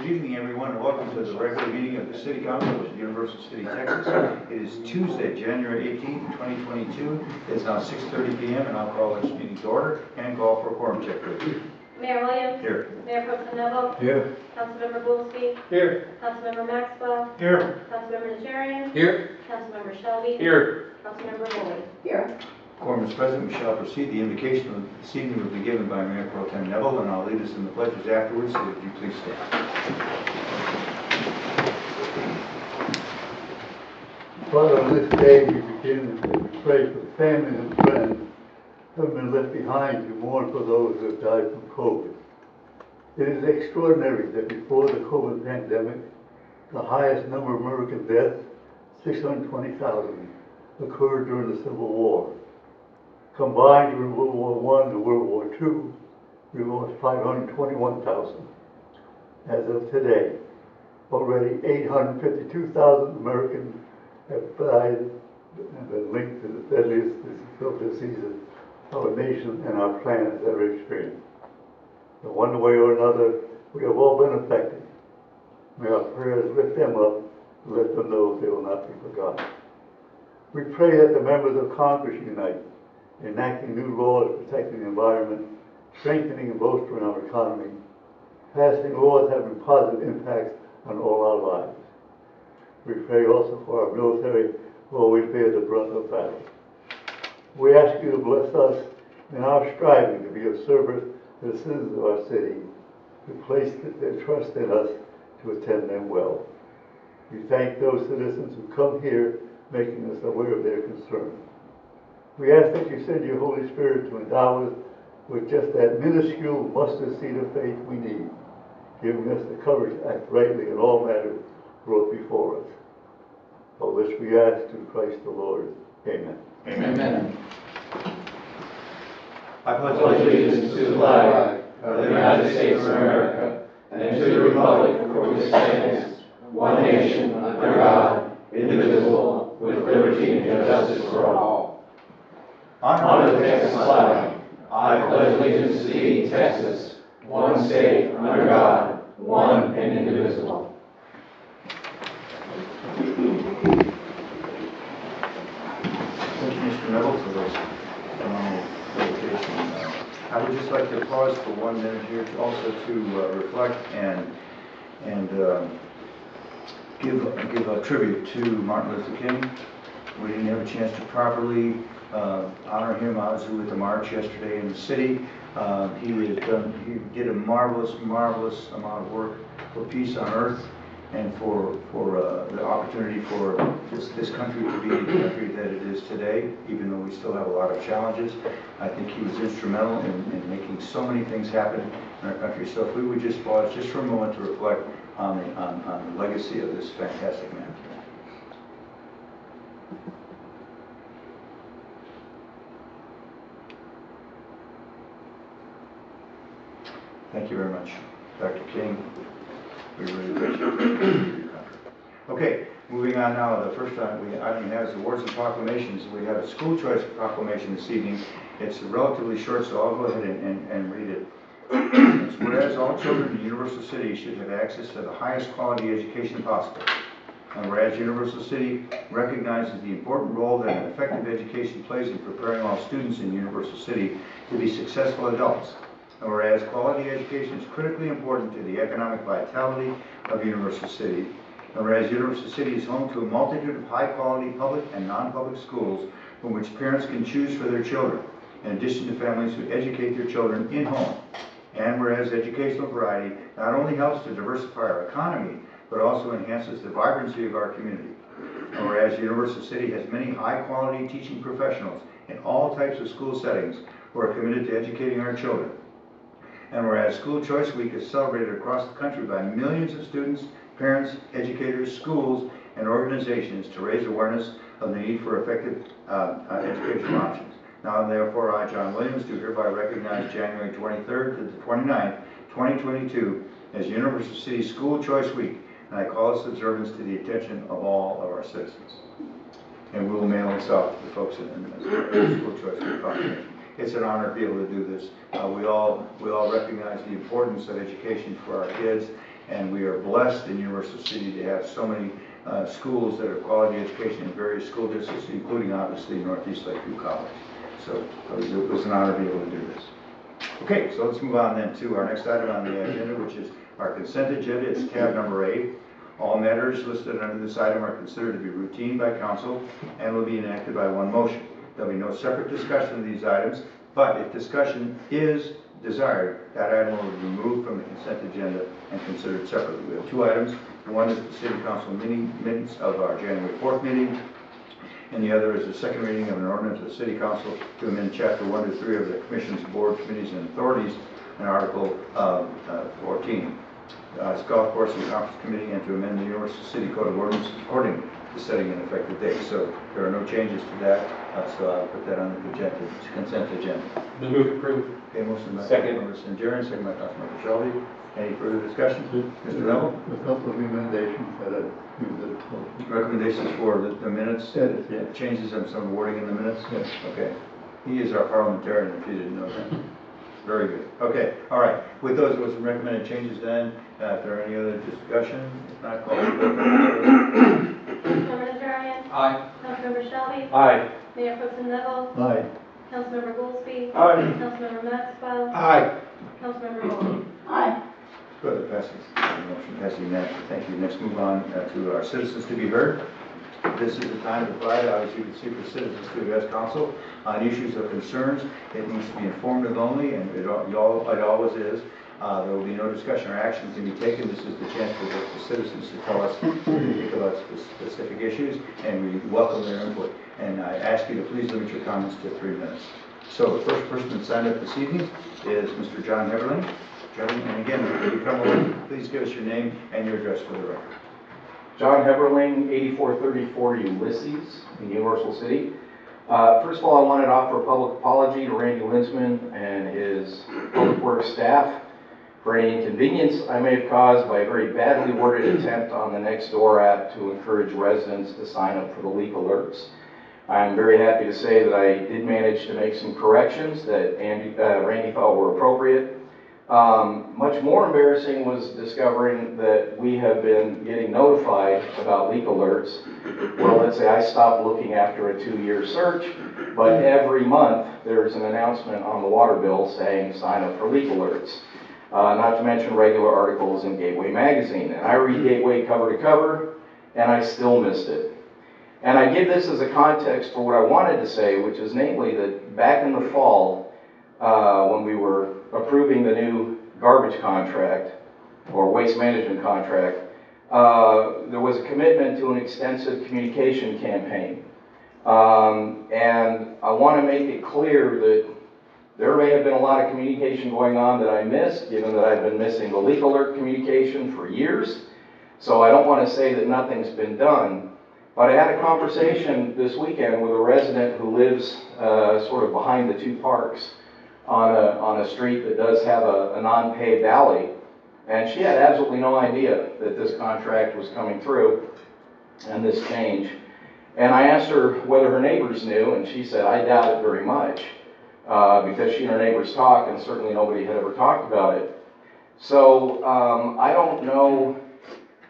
Good evening, everyone, and welcome to the regular meeting of the City Council of the University of City, Texas. It is Tuesday, January 18th, 2022. It's now 6:30 p.m. and I'll call this meeting to order and call for a quorum check, please. Mayor Williams. Here. Mayor Pro Tem Neville. Here. Councilmember Goolsby. Here. Councilmember Maxwell. Here. Councilmember Najarian. Here. Councilmember Shelby. Here. Councilmember Woolley. Here. Quorum is present. We shall proceed. The invocation of this evening will be given by Mayor Pro Tem Neville, and I'll lead us in the pledges afterwards, so would you please stand. Father, on this day we begin and we pray for the families and friends who have been left behind to mourn for those who have died from COVID. It is extraordinary that before the COVID pandemic, the highest number of American deaths, 620,000, occurred during the Civil War. Combined during World War I and World War II, we lost 521,000. As of today, already 852,000 Americans have died and been linked to the deadliest diseases our nation and our planet has ever experienced. In one way or another, we have all been affected. May our prayers lift them up and let them know they will not be forgotten. We pray that the members of Congress unite, enacting new laws protecting the environment, strengthening and bolstering our economy, passing laws having positive impacts on all our lives. We pray also for our military who always bear the brunt of battle. We ask you to bless us in our striving to be of service to the citizens of our city, who place their trust in us to attend them well. We thank those citizens who come here, making us aware of their concerns. We ask that you send your Holy Spirit to endow us with just that minuscule mustard seed of faith we need, giving us the courage to act rightly in all matters brought before us. For this we ask through Christ the Lord. Amen. Amen. I pledge allegiance to the flag of the United States of America and to the republic for which it stands, one nation, under God, indivisible, with liberty and justice for all. Honor the Texas flag. I pledge allegiance to thee, Texas, one state, under God, one and indivisible. Thank you, Mr. Neville, for those phenomenal presentations. I would just like to pause for 1 minute here to also to reflect and give a tribute to Martin Luther King. We didn't have a chance to properly honor him, obviously, with the march yesterday in the city. He did a marvelous amount of work for peace on earth and for the opportunity for this country to be the country that it is today, even though we still have a lot of challenges. I think he was instrumental in making so many things happen in our country. So if we would just pause just for a moment to reflect on the legacy of this fantastic man. Thank you very much, Dr. King. We really appreciate it. Okay, moving on now. The first item we have is awards and proclamations. We have a school choice proclamation this evening. It's relatively short, so I'll go ahead and read it. It's whereas all children in Universal City should have access to the highest quality education possible. And whereas Universal City recognizes the important role that an effective education plays in preparing all students in Universal City to be successful adults. And whereas quality education is critically important to the economic vitality of Universal City. And whereas Universal City is home to a multitude of high-quality public and non-public schools from which parents can choose for their children, in addition to families who educate their children in-home. And whereas educational variety not only helps to diversify our economy, but also enhances the vibrancy of our community. And whereas Universal City has many high-quality teaching professionals in all types of school settings who are committed to educating our children. And whereas School Choice Week is celebrated across the country by millions of students, parents, educators, schools, and organizations to raise awareness of the need for effective educational options. Now, therefore, I, John Williams, do hereby recognize January 23rd to the 29th, 2022 as Universal City School Choice Week, and I call this observance to the attention of all of our citizens. And we will mail this out to the folks in the School Choice Week proclamation. it's an honor to be able to do this. We all recognize the importance of education for our kids, and we are blessed in Universal City to have so many schools that are quality education in various school districts, including obviously Northeast Lakeview College. So it was an honor to be able to do this. Okay, so let's move on then to our next item on the agenda, which is our consent agenda. It's tab number 8. All matters listed under this item are considered to be routine by council and will be enacted by one motion. There'll be no separate discussion of these items, but if discussion is desired, that item will be removed from the consent agenda and considered separately. We have 2 items. One is the City Council minutes of our January 4th meeting, and the other is the second reading of an ordinance of the City Council to amend Chapter 1 to 3 of the Commission's Board, Committees, and Authorities in Article 14. It's Golf Course and Conference Committee, and to amend the Universal City Code of Ordinances according to setting an effective date. So there are no changes to that, so I'll put that on the consent agenda. Move to approve. Okay, motion by Second. Councilmember Sanjarian, second by Councilmember Shelby. Any further discussion? Mr. Neville? A couple of recommendations that I do Recommendations for the minutes? Yes, yeah. Changes of some wording in the minutes? Yes. Okay. He is our parliamentarian, if you didn't know that. Very good. Okay, all right. With those recommended changes then, if there are any other discussion, if not, call for the vote. Councilmember Najarian. Aye. Councilmember Shelby. Aye. Mayor Pro Tem Neville. Aye. Councilmember Goolsby. Aye. Councilmember Maxwell. Aye. Councilmember Rowley. Aye. Good, it passes. The motion passes unanimously. Thank you. Next, move on to our citizens to be heard. This is the time to provide, obviously, you can see for citizens to address council on issues of concerns. It needs to be informative only, and it always is. There will be no discussion or action can be taken. This is the chance for the citizens to tell us about specific issues, and we welcome their input. And I ask you to please limit your comments to 3 minutes. So the first person that signed up this evening is Mr. John Heberling. John, and again, when you come over, please give us your name and your address for the record. John Heberling, 8434 Ulysses in Universal City. First of all, I wanted to offer a public apology to Randy Linsman and his public works staff for any inconvenience I may have caused by a very badly worded attempt on the Nextdoor app to encourage residents to sign up for the leak alerts. I'm very happy to say that I did manage to make some corrections that Randy thought were appropriate. Much more embarrassing was discovering that we have been getting notified about leak alerts. Well, let's say I stopped looking after a 2-year search, but every month there's an announcement on the water bill saying sign up for leak alerts. Not to mention regular articles in Gateway magazine. And I read Gateway cover to cover, and I still missed it. And I give this as a context for what I wanted to say, which is namely that back in the fall, when we were approving the new garbage contract or waste management contract, there was a commitment to an extensive communication campaign. And I want to make it clear that there may have been a lot of communication going on that I missed, given that I've been missing the leak alert communication for years. So I don't want to say that nothing's been done. But I had a conversation this weekend with a resident who lives sort of behind the 2 parks on a street that does have a non-paved alley, and she had absolutely no idea that this contract was coming through and this change. And I asked her whether her neighbors knew, and she said, I doubt it very much, because she and her neighbors talk, and certainly nobody had ever talked about it. So I don't know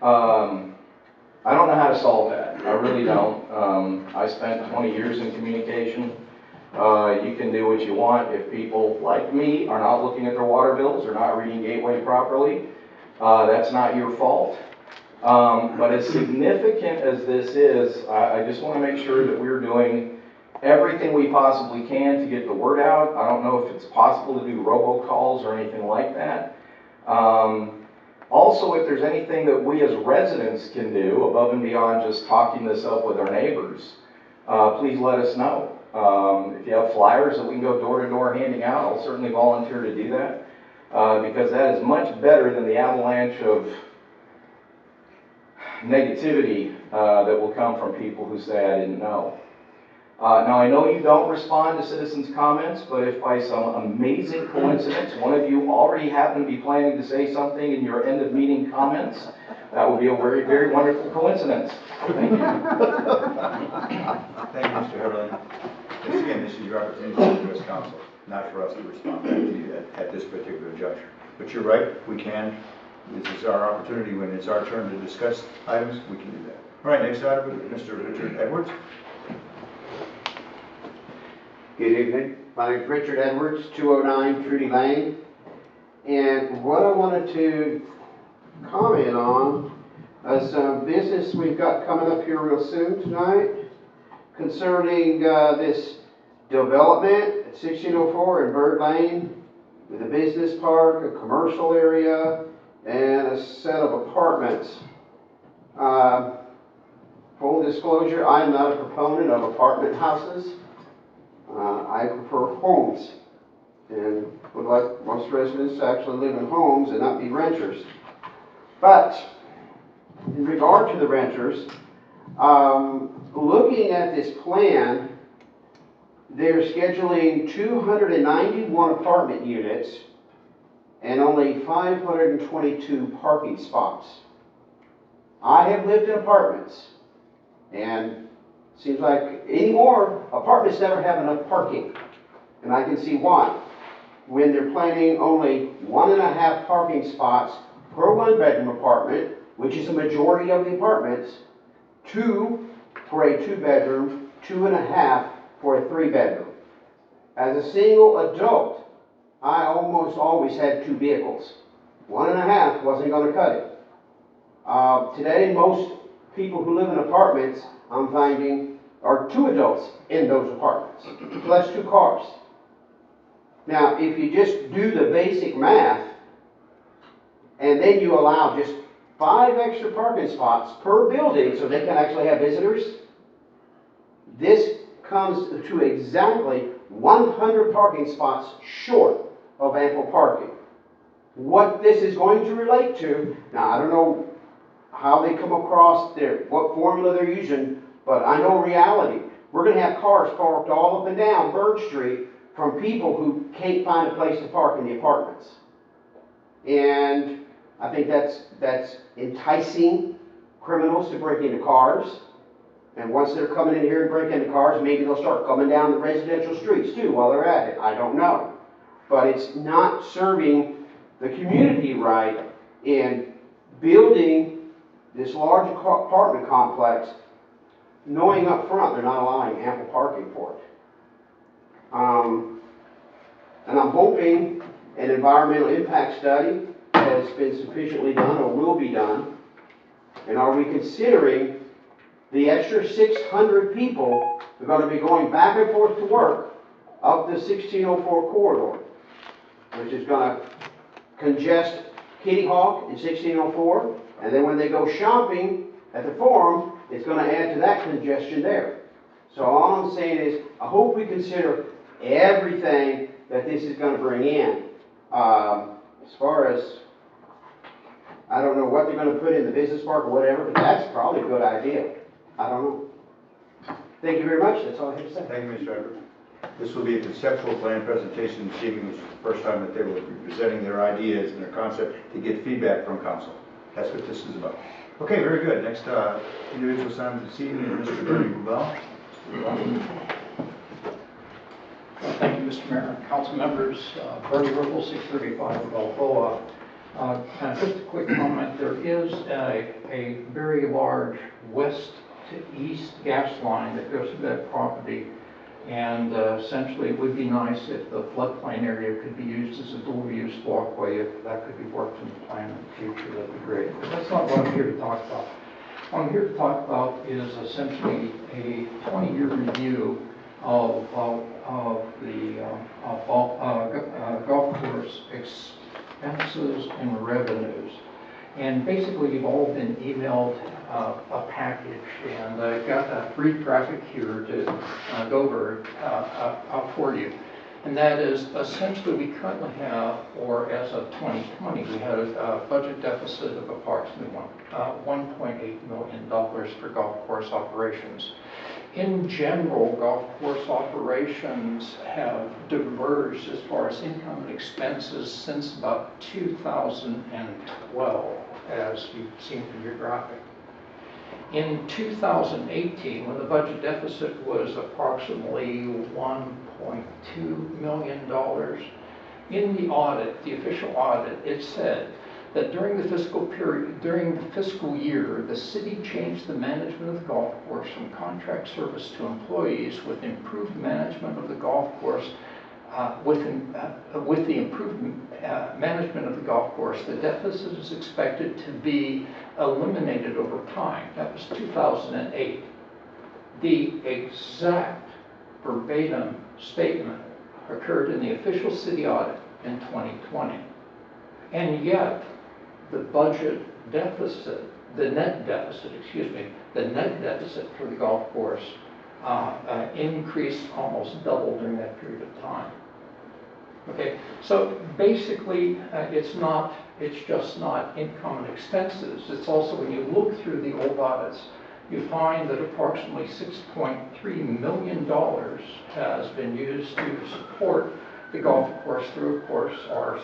how to solve that. I really don't. I spent 20 years in communication. You can do what you want. If people like me are not looking at their water bills or not reading Gateway properly, that's not your fault. But as significant as this is, I just want to make sure that we're doing everything we possibly can to get the word out. I don't know if it's possible to do robocalls or anything like that. Also, if there's anything that we as residents can do above and beyond just talking this up with our neighbors, please let us know. If you have flyers that we can go door to door handing out, I'll certainly volunteer to do that, because that is much better than the avalanche of negativity that will come from people who say I didn't know. Now, I know you don't respond to citizens' comments, but if by some amazing coincidence one of you already happen to be planning to say something in your end of meeting comments, that would be a very, very wonderful coincidence. Thank you. Thank you, Mr. Heberling. Once again, this is your opportunity to address council. not for us to respond back to you at this particular juncture. But you're right, we can, this is our opportunity, when it's our turn to discuss items, we can do that. All right, next item, Mr. Richard Edwards. Good evening. My name is Richard Edwards, 209 Trudy Lane. And what I wanted to comment on is some business we've got coming up here real soon tonight concerning this development at 1604 in Byrd Lane with a business park, a commercial area, and a set of apartments. Full disclosure, I am not a proponent of apartment houses. I prefer homes and would like most residents to actually live in homes and not be renters. But in regard to the renters, looking at this plan, they're scheduling 291 apartment units and only 522 parking spots. I have lived in apartments, and seems like anymore, apartments never have enough parking. And I can see why. When they're planning only 1.5 parking spots per 1-bedroom apartment, which is a majority of the apartments, 2 for a 2-bedroom, 2.5 for a 3-bedroom. As a single adult, I almost always had 2 vehicles. 1.5 wasn't going to cut it. Today, most people who live in apartments, I'm finding, are 2 adults in those apartments. So that's 2 cars. Now, if you just do the basic math, and then you allow just 5 extra parking spots per building so they can actually have visitors, this comes to exactly 100 parking spots short of ample parking. What this is going to relate to, now I don't know how they come across what formula they're using, but I know reality. We're going to have cars parked all up and down Byrd Street from people who can't find a place to park in the apartments. And I think that's enticing criminals to break into cars. And once they're coming in here and breaking into cars, maybe they'll start coming down the residential streets too while they're at it. I don't know. But it's not serving the community right in building this large apartment complex, knowing up front they're not allowing ample parking for it. And I'm hoping an environmental impact study has been sufficiently done or will be done. And are we considering the extra 600 people who are going to be going back and forth to work up the 1604 corridor, which is going to congest Kitty Hawk in 1604, and then when they go shopping at the Forum, it's going to add to that congestion there. So all I'm saying is, I hope we consider everything that this is going to bring in. As far as, I don't know what they're going to put in the business park or whatever, but that's probably a good idea. I don't know. Thank you very much. That's all I have to say. Thank you, Mr. Edwards. This will be a conceptual plan presentation this evening, which is the first time that they will be presenting their ideas and their concept to get feedback from council. That's what this is about. Okay, very good. Next individual signed this evening is Mr. Bernie Bubel. Thank you, Mr. Mayor. Council members, Bernie Rubel, 635 Balboa. Just a quick comment. There is a very large west to east gas line that goes through that property. And essentially, it would be nice if the floodplain area could be used as a dual-use walkway. If that could be worked in the plan in the future, that'd be great. But that's not what I'm here to talk about. What I'm here to talk about is essentially a 20-year review of the golf course expenses and revenues. And basically, you've all been emailed a package, and I've got a brief graphic here to go over for you. And that is essentially we currently have, or as of 2020, we had a budget deficit of approximately $1.8 million for golf course operations. In general, golf course operations have diverged as far as income and expenses since about 2012, as you've seen from your graphic. In 2018, when the budget deficit was approximately $1.2 million, in the audit, the official audit, it said that during the fiscal year, the city changed the management of the golf course from contract service to employees with improved management of the golf course. With the improved management of the golf course, the deficit is expected to be eliminated over time. That was 2008. The exact verbatim statement occurred in the official city audit in 2020. And yet, the budget deficit, the net deficit for the golf course increased almost double during that period of time. Okay, so basically, it's just not income and expenses. It's also, when you look through the old audits, you find that approximately $6.3 million has been used to support the golf course through, of course, our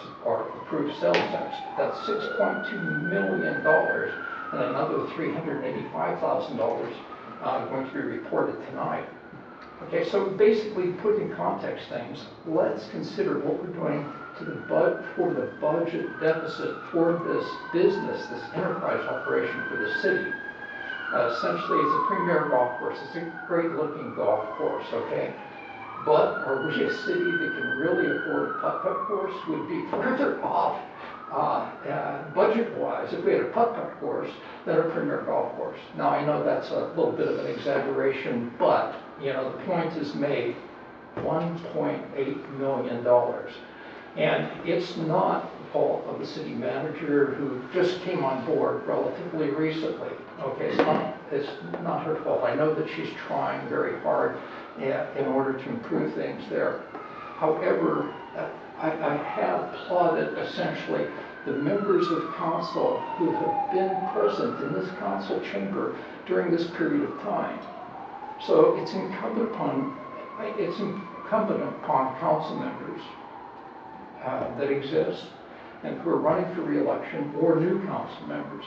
approved sales tax. That's $6.2 million, and another $385,000 going to be reported tonight. Okay, so basically, put in context things, let's consider what we're doing for the budget deficit for this business, this enterprise operation for the city. Essentially, it's a premier golf course. It's a great-looking golf course, okay? But are we a city that can really afford a putt-putt course? Would be further off budget-wise if we had a putt-putt course than a premier golf course. Now, I know that's a little bit of an exaggeration, but, you know, the point is made, $1.8 million. And it's not the fault of the city manager who just came on board relatively recently. Okay, it's not her fault. I know that she's trying very hard in order to improve things there. However, I have applauded essentially the members of council who have been present in this council chamber during this period of time. So it's incumbent upon council members that exist and who are running for re-election or new council members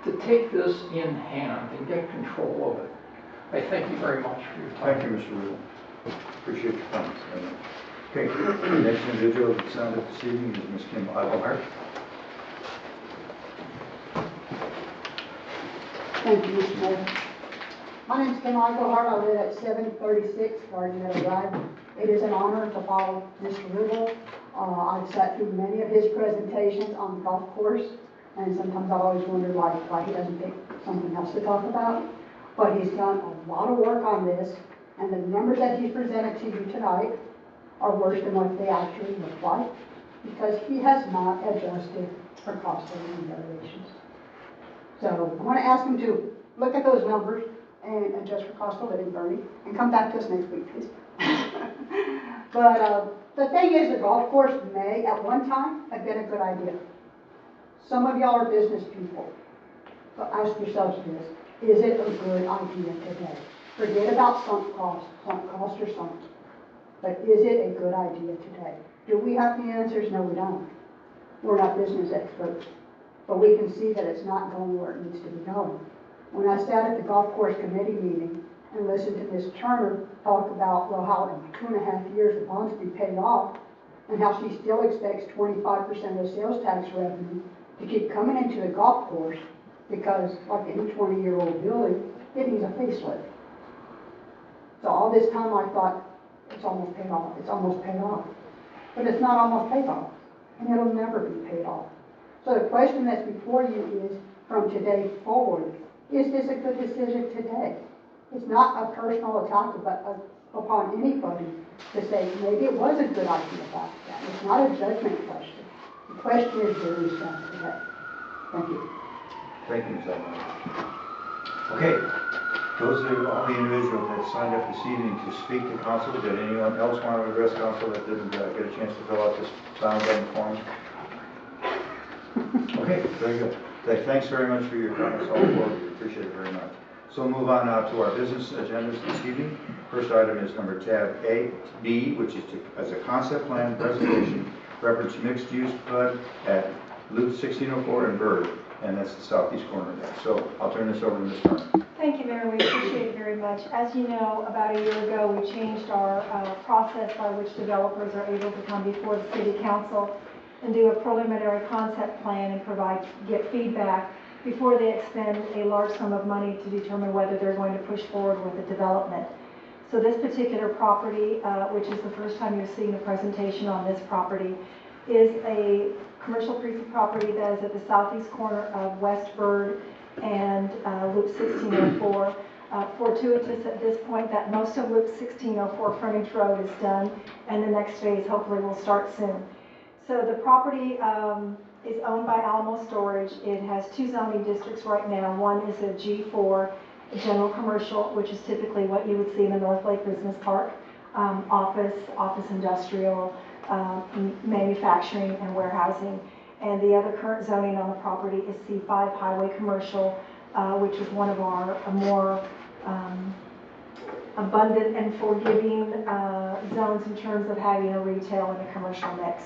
to take this in hand and get control of it. I thank you very much for your time. Thank you, Mr. Riddle. Appreciate your comments. Okay, the next individual that signed up this evening is Ms. Kim Eichelhart. Thank you, Mr. Mayor. My name is Kim Eichelhart. I live at 736 Garden Meadow Drive. It is an honor to follow Mr. Riddle. I've sat through many of his presentations on the golf course, and sometimes I always wonder why he doesn't pick something else to talk about. But he's done a lot of work on this, and the numbers that he's presented to you tonight are worse than what they actually look like, because he has not adjusted for cost of living variations. So I want to ask him to look at those numbers and adjust for cost of living, Bernie, and come back to us next week, please. But the thing is, the golf course may, at one time, have been a good idea. Some of y'all are business people. So ask yourselves this: is it a good idea today? Forget about sunk costs are sunk. But is it a good idea today? Do we have the answers? No, we don't. We're not business experts. But we can see that it's not going where it needs to be going. When I sat at the golf course committee meeting and listened to Ms. Turner talk about, well, how in 2.5 years the bonds will be paid off, and how she still expects 25% of sales tax revenue to keep coming into the golf course, because like any 20-year-old building, it needs a facelift. So all this time I thought, it's almost paid off, it's almost paid off. But it's not almost paid off, and it'll never be paid off. So the question that's before you is, from today forward, is this a good decision today? It's not a personal attack upon anybody to say maybe it was a good idea back then. It's not a judgment question. The question is, where we stand today. Thank you. Thank you, Ms. Eichelhart. Okay, those are all the individuals that signed up this evening to speak to council. Did anyone else want to address council that didn't get a chance to fill out this sound form? Okay, very good. Thanks very much for your comments, all four. We appreciate it very much. So we'll move on now to our business agendas this evening. First item is number tab B, which is as a concept plan presentation, reference mixed use PUD at Loop 1604 in Byrd. and that's the southeast corner there. So I'll turn this over to Ms. Turner. Thank you, Mayor. We appreciate it very much. As you know, about a year ago, we changed our process by which developers are able to come before the city council and do a preliminary concept plan and get feedback before they expend a large sum of money to determine whether they're going to push forward with the development. So this particular property, which is the first time you're seeing a presentation on this property, is a commercial piece of property that is at the southeast corner of West Byrd and Loop 1604. Fortuitous at this point that most of Loop 1604 frontage road is done, and the next phase hopefully will start soon. So the property is owned by Alamo Storage. It has two zoning districts right now. One is a G4, general commercial, which is typically what you would see in the North Lake Business Park, office industrial, manufacturing and warehousing. And the other current zoning on the property is C5 highway commercial, which is one of our more abundant and forgiving zones in terms of having a retail and a commercial mix.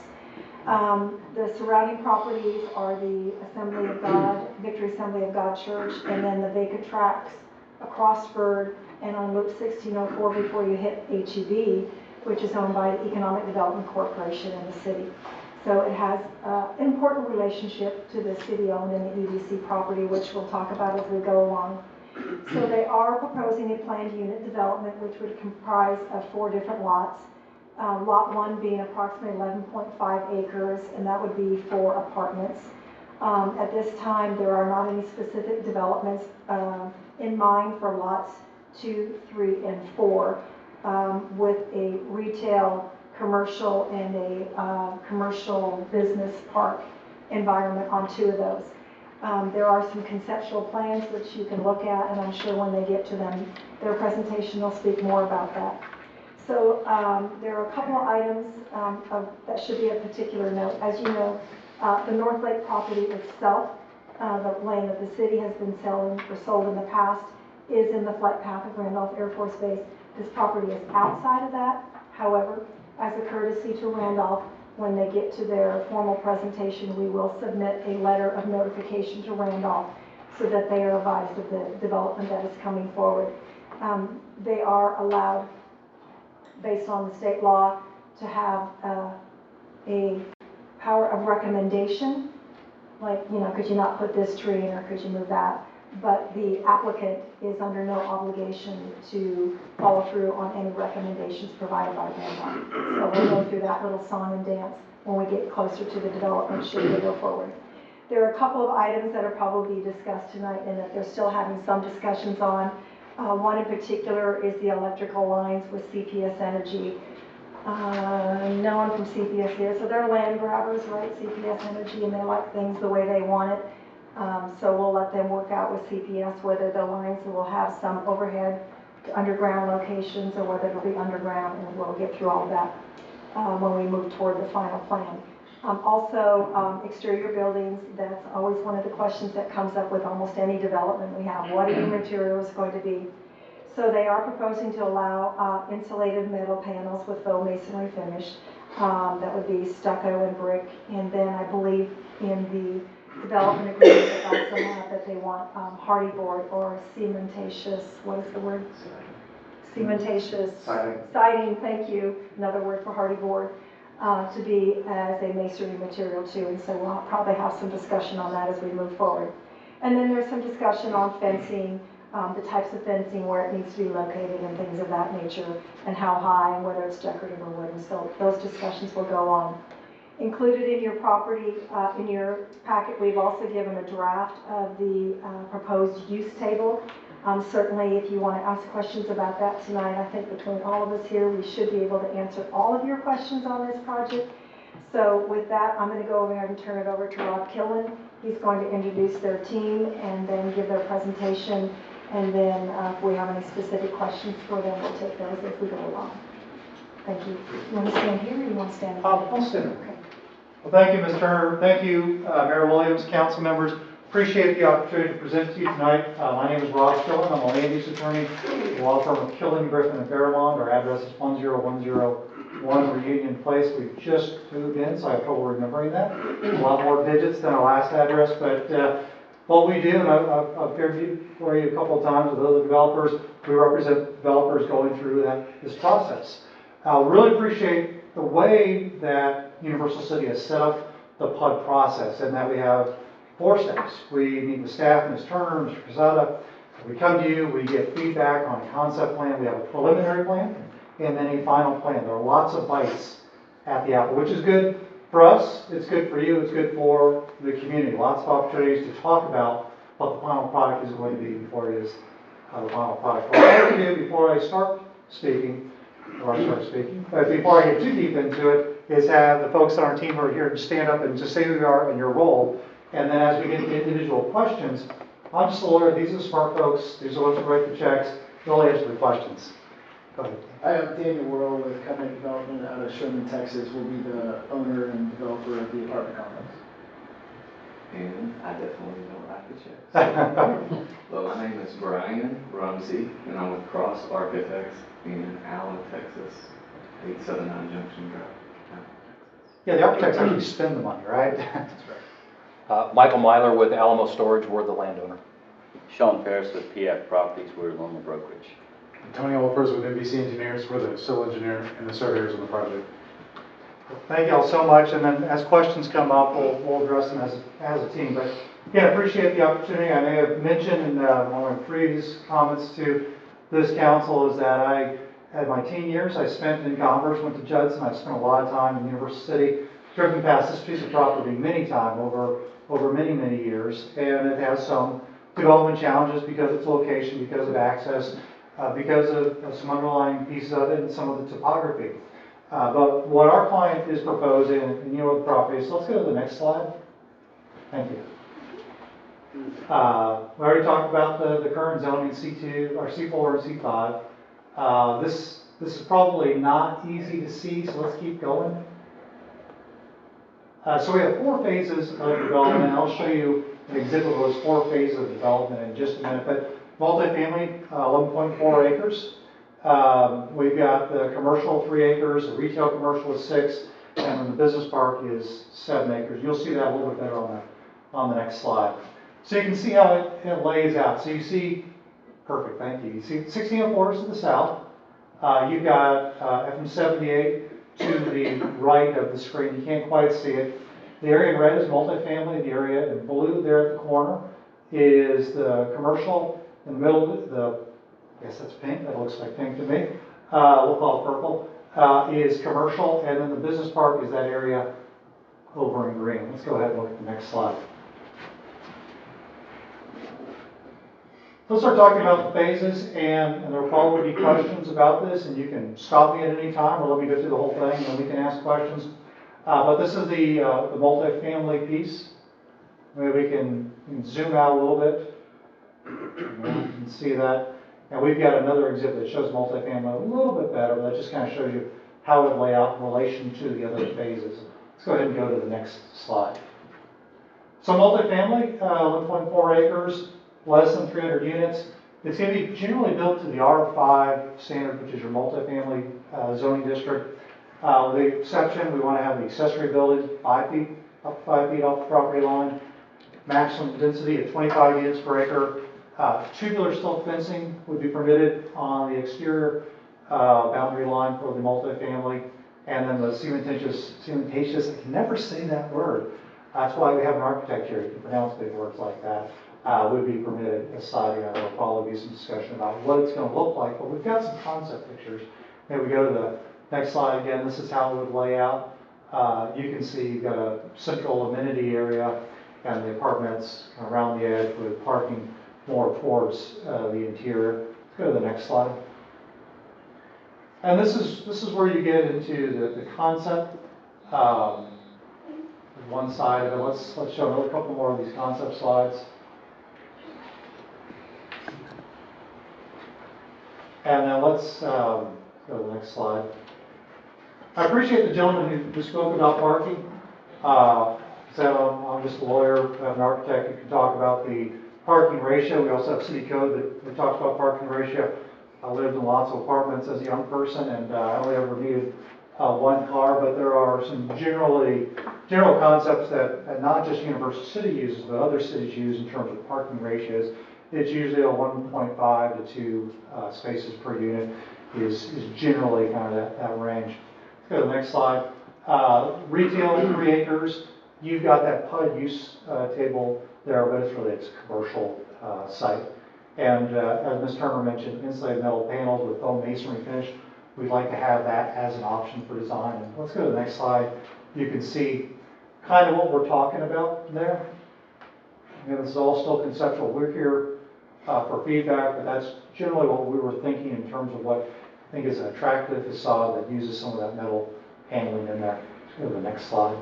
The surrounding properties are the Assembly of God, Victory Assembly of God Church, and then the vacant tracts across Byrd and on Loop 1604 before you hit HEB, which is owned by the Economic Development Corporation in the city. So it has an important relationship to the city-owned and the EDC property, which we'll talk about as we go along. So they are proposing a planned unit development, which would comprise of 4 different lots. Lot 1 being approximately 11.5 acres, and that would be 4 apartments. At this time, there are not any specific developments in mind for lots 2, 3, and 4, with a retail, commercial, and a commercial business park environment on 2 of those. There are some conceptual plans which you can look at, and I'm sure when they get to them, their presentation will speak more about that. So there are a couple of items that should be of particular note. As you know, the North Lake property itself, the land that the city has been selling or sold in the past, is in the flight path of Randolph Air Force Base. This property is outside of that. However, as a courtesy to Randolph, when they get to their formal presentation, we will submit a letter of notification to Randolph so that they are advised of the development that is coming forward. They are allowed, based on the state law, to have a power of recommendation, like, you know, could you not put this tree in or could you move that? But the applicant is under no obligation to follow through on any recommendations provided by Randolph. So we'll go through that little song and dance when we get closer to the development should we go forward. There are a couple of items that are probably discussed tonight and that they're still having some discussions on. One in particular is the electrical lines with CPS Energy. No one from CPS here, so they're land grabbers, right? CPS Energy, and they like things the way they want it. So we'll let them work out with CPS whether the lines will have some overhead to underground locations or whether it'll be underground, and we'll get through all of that when we move toward the final plan. Also, exterior buildings, that's always one of the questions that comes up with almost any development we have. What are the materials going to be? So they are proposing to allow insulated metal panels with faux masonry finish. That would be stucco and brick. And then I believe in the development agreement they also have that they want hardy board or cementatious, what is the word? Cementatious. Siding, thank you. Another word for hardy board. To be as a masonry material too, and so we'll probably have some discussion on that as we move forward. And then there's some discussion on fencing, the types of fencing, where it needs to be located and things of that nature, and how high and whether it's decorative or wooden. So those discussions will go on. Included in your property, in your packet, we've also given a draft of the proposed use table. Certainly, if you want to ask questions about that tonight, I think between all of us here, we should be able to answer all of your questions on this project. So with that, I'm going to go over and turn it over to Rob Killen. He's going to introduce their team and then give their presentation. And then if we have any specific questions for them, we'll take those as we go along. Thank you. You want to stand here or you want to stand up? I'll stand up. Okay. Well, thank you, Ms. Turner. Thank you, Mayor Williams, council members. Appreciate the opportunity to present to you tonight. My name is Rob Killen. I'm a land use attorney at the law firm of Killen, Griffin, and Fairlawn. Our address is 10101 Reunion Place. We've just moved in, so I have trouble remembering that. A lot more digits than our last address, but what we do, and I've appeared for you a couple of times with other developers, we represent developers going through this process. I really appreciate the way that Universal City has set up the PUD process, and that we have 4 steps. We meet with staff, Ms. Turner, Mr. Cruzada. We come to you, we get feedback on a concept plan, we have a preliminary plan, and then a final plan. There are lots of bites at the apple, which is good for us, it's good for you, it's good for the community. Lots of opportunities to talk about what the final product is going to be before it is the final product. What I like to do before I start speaking, but before I get too deep into it, is have the folks on our team who are here to stand up and just say who you are and your role. And then as we get into individual questions, I'm just a lawyer, these are the smart folks, these are the ones who write the checks, they'll answer the questions. Go ahead. I am Daniel Worrell with Covenant Development out of Sherman, Texas. We'll be the owner and developer of the apartment complex. And I definitely don't write the checks. Well, my name is Brian Rumsey, and I'm with Cross Architects in Allen, Texas, 879 Junction Drive. Yeah, the architects actually spend the money, right? That's right. Michael Myler with Alamo Storage, we're the landowner. Sean Ferris with PF Properties, we're normal brokerage. Tony Wolfers with NBC Engineers, we're the civil engineer and the surveyors on the project. Thank you all so much, and then as questions come up, we'll address them as a team. But again, I appreciate the opportunity. I may have mentioned in one of my previous comments to this council is that I had my teen years, I spent in Converse, went to Judson, I spent a lot of time in Universal City, driven past this piece of property many times over many years, and it has some development challenges because of its location, because of access, because of some underlying pieces of it and some of the topography. But what our client is proposing, and you know what the property is, so let's go to the next slide. Thank you. We already talked about the current zoning C2, or C4 and C5. This is probably not easy to see, so let's keep going. So we have 4 phases of development. I'll show you an example of those 4 phases of development in just a minute. But multifamily, 11.4 acres. We've got the commercial 3 acres, the retail commercial is 6, and then the business park is 7 acres. You'll see that a little bit better on the next slide. So you can see how it lays out. So you see, perfect, thank you. You see 1604 to the south. You've got FM 78 to the right of the screen. You can't quite see it. The area in red is multifamily. The area in blue there at the corner is the commercial. In the middle, I guess that's pink. That looks like pink to me. We'll call it purple. Is commercial, and then the business park is that area over in green. Let's go ahead and look at the next slide. Let's start talking about the phases, and there will probably be questions about this, and you can stop me at any time or let me go through the whole thing, and we can ask questions. But this is the multifamily piece. Maybe we can zoom out a little bit. You can see that. And we've got another exhibit that shows multifamily a little bit better, but that just kind of shows you how it would lay out in relation to the other phases. Let's go ahead and go to the next slide. So multifamily, 1.4 acres, less than 300 units. It's going to be generally built to the R5 standard, which is your multifamily zoning district. The exception, we want to have the accessory buildings 5 feet off the property line. Maximum density of 25 units per acre. Tubular silk fencing would be permitted on the exterior boundary line for the multifamily. And then the cementatious, I can never say that word. That's why we have an architect here who can pronounce big words like that. Would be permitted as siding. There'll probably be some discussion about what it's going to look like, but we've got some concept pictures. Maybe we go to the next slide again. This is how it would lay out. You can see you've got a central amenity area and the apartments around the edge with parking more towards the interior. Let's go to the next slide. And this is where you get into the concept. One side of it. Let's show another couple more of these concept slides. And then let's go to the next slide. I appreciate the gentleman who spoke about parking. So I'm just a lawyer, I have an architect who can talk about the parking ratio. We also have city code that talks about parking ratio. I lived in lots of apartments as a young person, and I only ever needed one car, but there are some generally general concepts that not just University City uses, but other cities use in terms of parking ratios. It's usually a 1.5 to 2 spaces per unit is generally kind of that range. Let's go to the next slide. Retail, 3 acres. You've got that PUD use table there, but it's really a commercial site. And as Ms. Turner mentioned, insulated metal panels with foam masonry finish. We'd like to have that as an option for design. And let's go to the next slide. You can see kind of what we're talking about there. Again, this is all still conceptual. We're here for feedback, but that's generally what we were thinking in terms of what I think is an attractive facade that uses some of that metal paneling in there. Let's go to the next slide.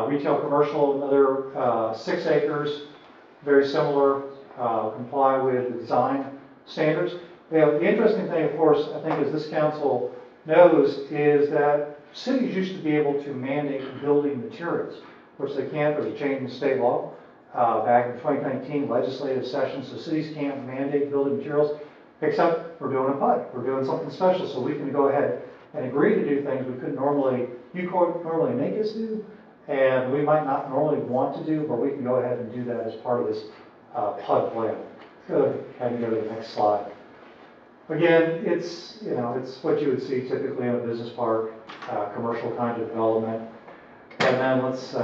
Retail commercial, another 6 acres, very similar, comply with the design standards. The interesting thing, of course, I think as this council knows, is that cities used to be able to mandate building materials, which they can't. There's a change in state law back in 2019 legislative session, so cities can't mandate building materials, except we're doing a PUD. We're doing something special, so we can go ahead and agree to do things we couldn't normally, you could normally make us do, and we might not normally want to do, but we can go ahead and do that as part of this PUD plan. Let's go ahead and go to the next slide. Again, it's what you would see typically in a business park, commercial kind of development. And then let's,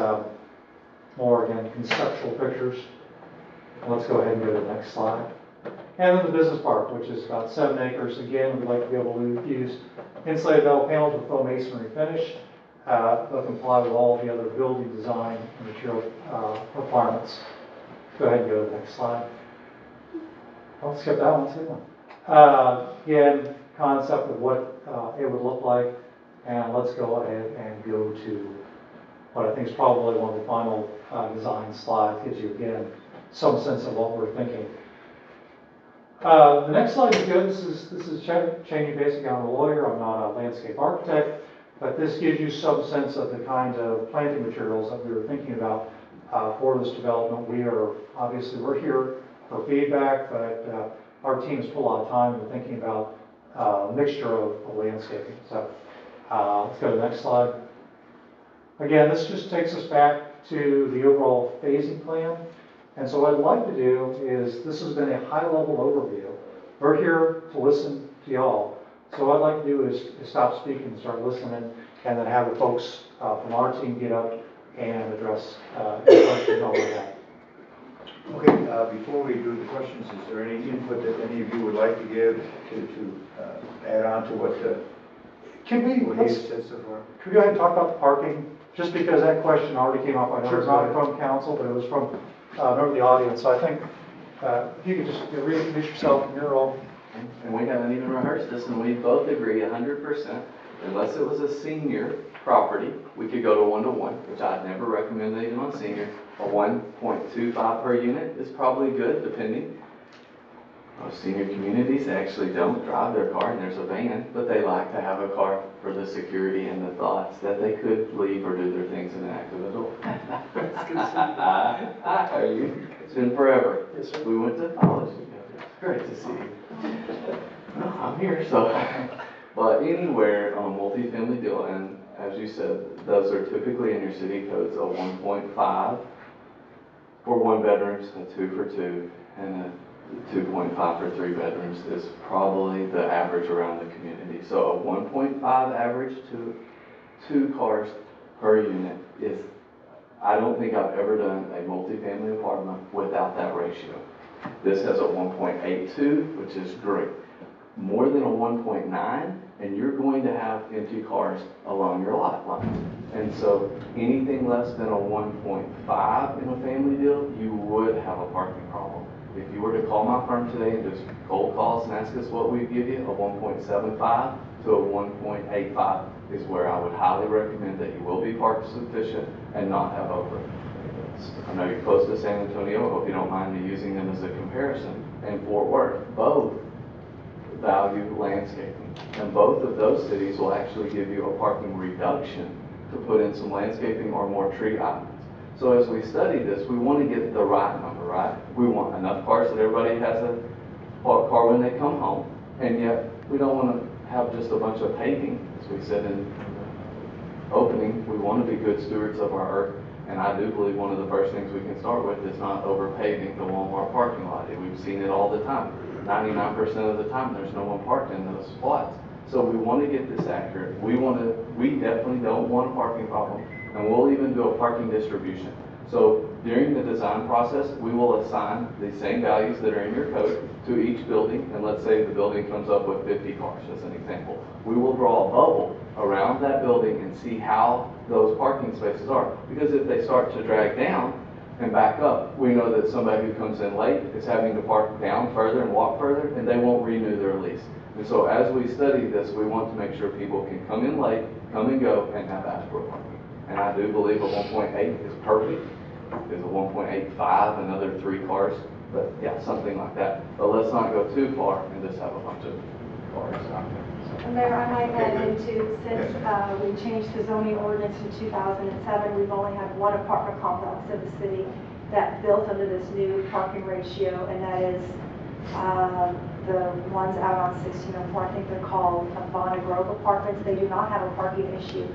more again, conceptual pictures. Let's go ahead and go to the next slide. And then the business park, which is about 7 acres. Again, we'd like to be able to use insulated metal panels with foam masonry finish. They'll comply with all the other building design and material requirements. Go ahead and go to the next slide. I'll skip that one too. Again, concept of what it would look like, and let's go ahead and go to what I think is probably one of the final design slides. Gives you again some sense of what we're thinking. The next slide is good. This is changing basically. I'm a lawyer. I'm not a landscape architect, but this gives you some sense of the kind of planting materials that we were thinking about for this development. We're here for feedback, but our team has put a lot of time into thinking about a mixture of landscaping. So let's go to the next slide. Again, this just takes us back to the overall phasing plan. And so what I'd like to do is, this has been a high-level overview. We're here to listen to y'all. So what I'd like to do is stop speaking and start listening, and then have the folks from our team get up and address any questions over that. Okay, before we do the questions, is there any input that any of you would like to give to add on to what he said so far? Can we go ahead and talk about the parking? Just because that question already came up. I know it's not from council, but it was from member of the audience. So I think if you could just reintroduce yourself and your role. And we haven't even rehearsed this, and we both agree 100%, unless it was a senior property, we could go to 1-to-1, which I'd never recommend even on senior. A 1.25 per unit is probably good, depending. Most senior communities actually don't drive their car, and there's a van, but they like to have a car for the security and the thoughts that they could leave or do their things in an active adult. Hi, you? It's been forever. Yes, sir. We went to college together. It's great to see you. Well, I'm here, so. But anywhere on a multi-family deal, and as you said, those are typically in your city codes, a 1.5 for 1 bedrooms, a 2 for 2, and a 2.5 for 3 bedrooms is probably the average around the community. So a 1.5 average to 2 cars per unit is, I don't think I've ever done a multifamily apartment without that ratio. This has a 1.82, which is great. More than a 1.9, and you're going to have empty cars along your lot line. And so anything less than a 1.5 in a family deal, you would have a parking problem. If you were to call my firm today and just cold calls and ask us what we'd give you, a 1.75 to a 1.85 is where I would highly recommend that you will be park sufficient and not have over. I know you're close to San Antonio. I hope you don't mind me using them as a comparison. And Fort Worth, both value landscaping. And both of those cities will actually give you a parking reduction to put in some landscaping or more tree islands. So as we study this, we want to get the right number, right? We want enough cars that everybody has a car when they come home, and yet we don't want to have just a bunch of paving, as we said in opening, we want to be good stewards of our earth. And I do believe one of the first things we can start with is not overpaving the Walmart parking lot. We've seen it all the time. 99% of the time, there's no one parked in those spots. So we want to get this accurate. We definitely don't want a parking problem, and we'll even do a parking distribution. So during the design process, we will assign the same values that are in your code to each building, and let's say the building comes up with 50 cars, as an example. We will draw a bubble around that building and see how those parking spaces are. Because if they start to drag down and back up, we know that somebody who comes in late is having to park down further and walk further, and they won't renew their lease. And so as we study this, we want to make sure people can come in late, come and go, and have adequate parking. And I do believe a 1.8 is perfect. There's a 1.85, another 3 cars, but yeah, something like that. But let's not go too far and just have a bunch of cars out there. And there, I might add into, since we changed the zoning ordinance in 2007, we've only had one apartment complex in the city that built under this new parking ratio, and that is the ones out on 1604. I think they're called Bonnet Grove Apartments. They do not have a parking issue.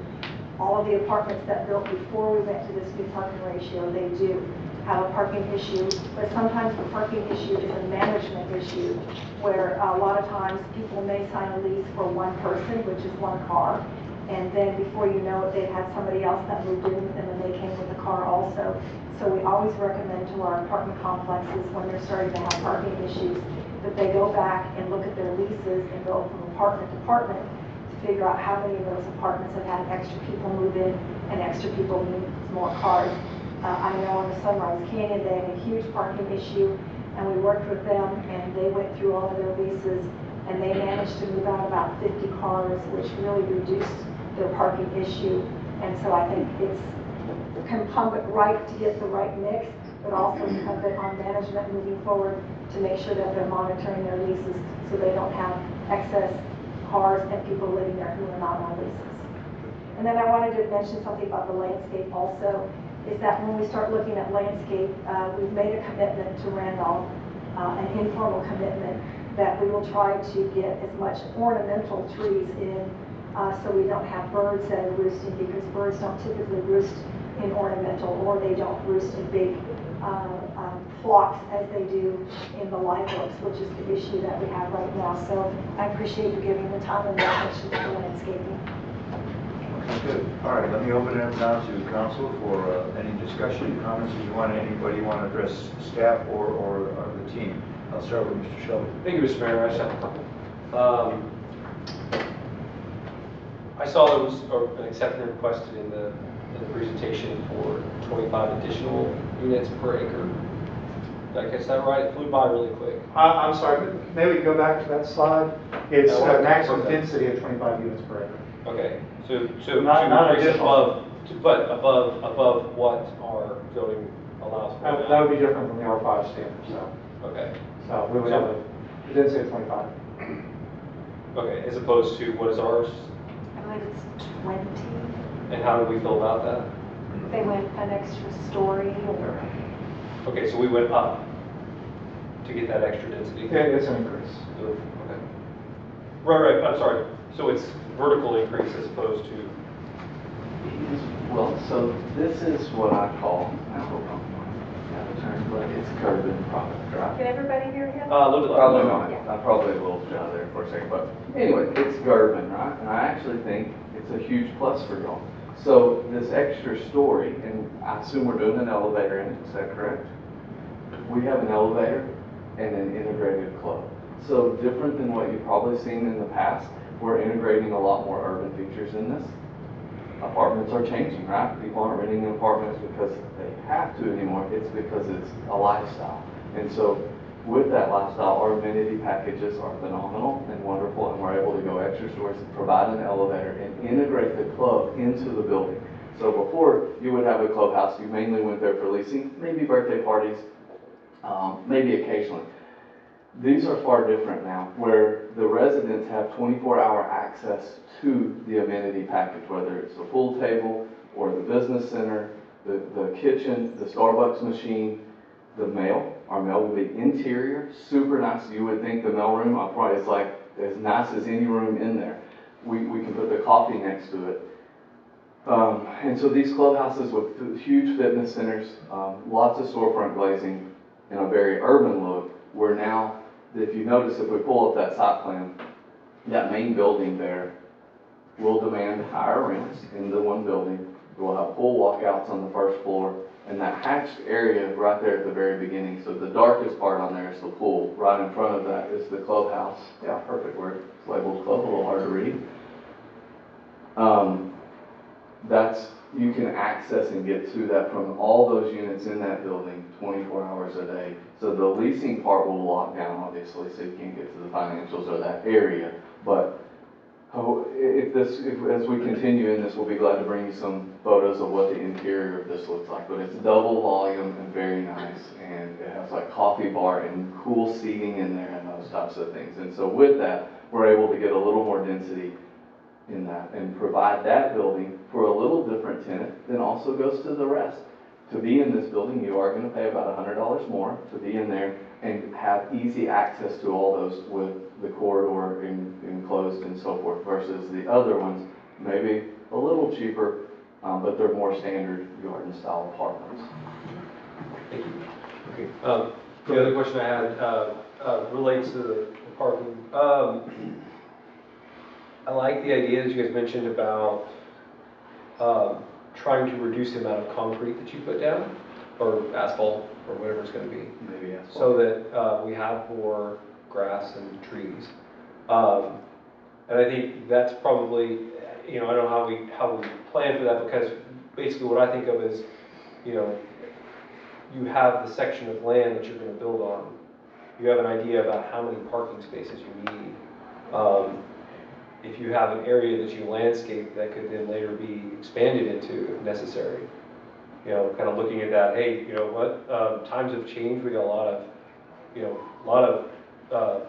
All of the apartments that built before we went to this new parking ratio, they do have a parking issue, but sometimes the parking issue is a management issue, where a lot of times people may sign a lease for one person, which is one car, and then before you know it, they've had somebody else that moved in with them and they came with a car also. So we always recommend to our apartment complexes, when they're starting to have parking issues, that they go back and look at their leases and go from apartment to apartment to figure out how many of those apartments have had extra people move in and extra people need more cars. I know on the Sunrise Canyon, they had a huge parking issue, and we worked with them, and they went through all of their leases, and they managed to move out about 50 cars, which really reduced their parking issue. And so I think it's incumbent right to get the right mix, but also incumbent on management moving forward to make sure that they're monitoring their leases so they don't have excess cars and people living there who are not on leases. And then I wanted to mention something about the landscape also, is that when we start looking at landscape, we've made a commitment to Randolph, an informal commitment, that we will try to get as much ornamental trees in so we don't have birds that are roosting, because birds don't typically roost in ornamental, or they don't roost in big flocks as they do in the live oaks, which is the issue that we have right now. So I appreciate you giving the time and the attention to landscaping. Good. All right, let me open it up now to council for any discussion, comments, if you want, anybody want to address staff or the team. I'll start with Mr. Shelby. Thank you, Mr. Mayor. I just have a couple. I saw there was an acceptance requested in the presentation for 25 additional units per acre. Did I catch that right? It flew by really quick. I'm sorry, maybe go back to that slide. It's a maximum density of 25 units per acre. Okay, so Not increase additional. above what our zoning allows for. That would be different from the R5 standard, so. Okay. So we would have a density of 25. Okay, as opposed to what is ours, I believe it's 20. and how do we feel about that? They went an extra story or... Okay, so we went up to get that extra density. Yeah, it's an increase. Okay. Right, I'm sorry. So it's vertical increase as opposed to... Well, so this is what I call, I hope I'm out of turn, but it's curb and product, right? Can everybody hear him? A little bit Probably louder. not. I probably a little out there for a second, but anyway, it's Gerben, right? And I actually think it's a huge plus for y'all. So this extra story, and I assume we're doing an elevator in it, is that correct? We have an elevator and an integrated club. So different than what you've probably seen in the past, we're integrating a lot more urban features in this. Apartments are changing, right? People aren't renting apartments because they have to anymore. It's because it's a lifestyle. And so with that lifestyle, our amenity packages are phenomenal and wonderful, and we're able to go extra stories, provide an elevator, and integrate the club into the building. So before, you would have a clubhouse. You mainly went there for leasing, maybe birthday parties, maybe occasionally. These are far different now, where the residents have 24-hour access to the amenity package, whether it's the pool table or the business center, the kitchen, the Starbucks machine, the mail. Our mail will be interior, super nice. You would think the mail room, is like as nice as any room in there. We can put the coffee next to it. And so these clubhouses with huge fitness centers, lots of storefront glazing, and a very urban look, we're now, if you notice, if we pull up that site plan, that main building there will demand higher rents in the one building. We'll have pool walkouts on the first floor, and that hatched area right there at the very beginning. So the darkest part on there is the pool. Right in front of that is the clubhouse. Yeah, perfect word. It's labeled club, a little hard to read. You can access and get to that from all those units in that building 24 hours a day. So the leasing part will lock down, obviously, so you can't get to the financials of that area. But as we continue in this, we'll be glad to bring you some photos of what the interior of this looks like. But it's double volume and very nice, and it has like coffee bar and cool seating in there and those types of things. And so with that, we're able to get a little more density in that and provide that building for a little different tenant than also goes to the rest. To be in this building, you are going to pay about $100 more to be in there and have easy access to all those with the corridor enclosed and so forth, versus the other ones, maybe a little cheaper, but they're more standard garden style apartments. Thank you. Okay. The other question I had relates to the parking. I like the idea that you guys mentioned about trying to reduce the amount of concrete that you put down, or asphalt, or whatever it's going to be. Maybe asphalt. So that we have more grass and trees. And I think that's probably, I don't know how we plan for that, because basically what I think of is, you have the section of land that you're going to build on. You have an idea about how many parking spaces you need. If you have an area that you landscape that could then later be expanded into if necessary. Kind of looking at that, hey, times have changed. We got a lot of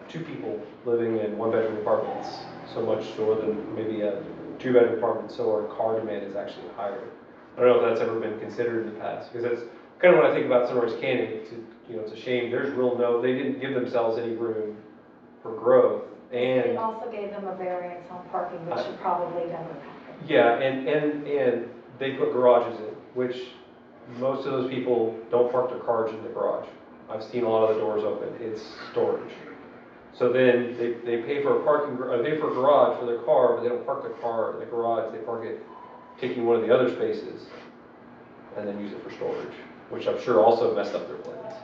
two people living in one-bedroom apartments, so much so than maybe a two-bedroom apartment, so our car demand is actually higher. I don't know if that's ever been considered in the past, because that's kind of when I think about Sunrise Canyon. It's a shame. They didn't give themselves any room for growth. And It also gave them a variance on parking, which should probably never happen. yeah, and they put garages in, which most of those people don't park their cars in the garage. I've seen a lot of the doors open. It's storage. So then they pay for a garage for their car, but they don't park their car in the garage. They park it taking one of the other spaces and then use it for storage, which I'm sure also messed up their plans.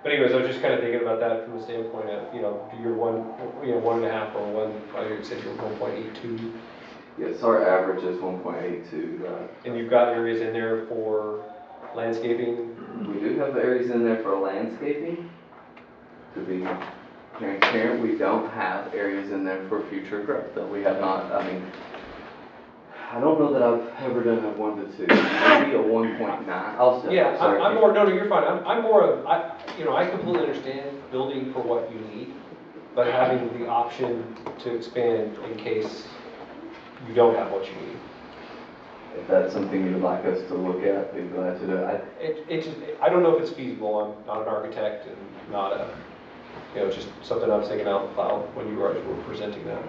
But anyways, I was just kind of thinking about that from the standpoint of, do your 1.5 or 1, I said you're 1.82. Yes, our average is 1.82. And you've got areas in there for landscaping? We do have areas in there for landscaping. To be transparent, we don't have areas in there for future growth that we have not. I don't know that I've ever done a 1 to 2, maybe a 1.9. I'll step Yeah, up, sorry. I'm more, no, you're fine. I'm more of, I completely understand building for what you need, but having the option to expand in case you don't have what you need. If that's something you'd like us to look at, be glad to do it. I don't know if it's feasible. I'm not an architect and not just something I was thinking out loud when you guys were presenting that.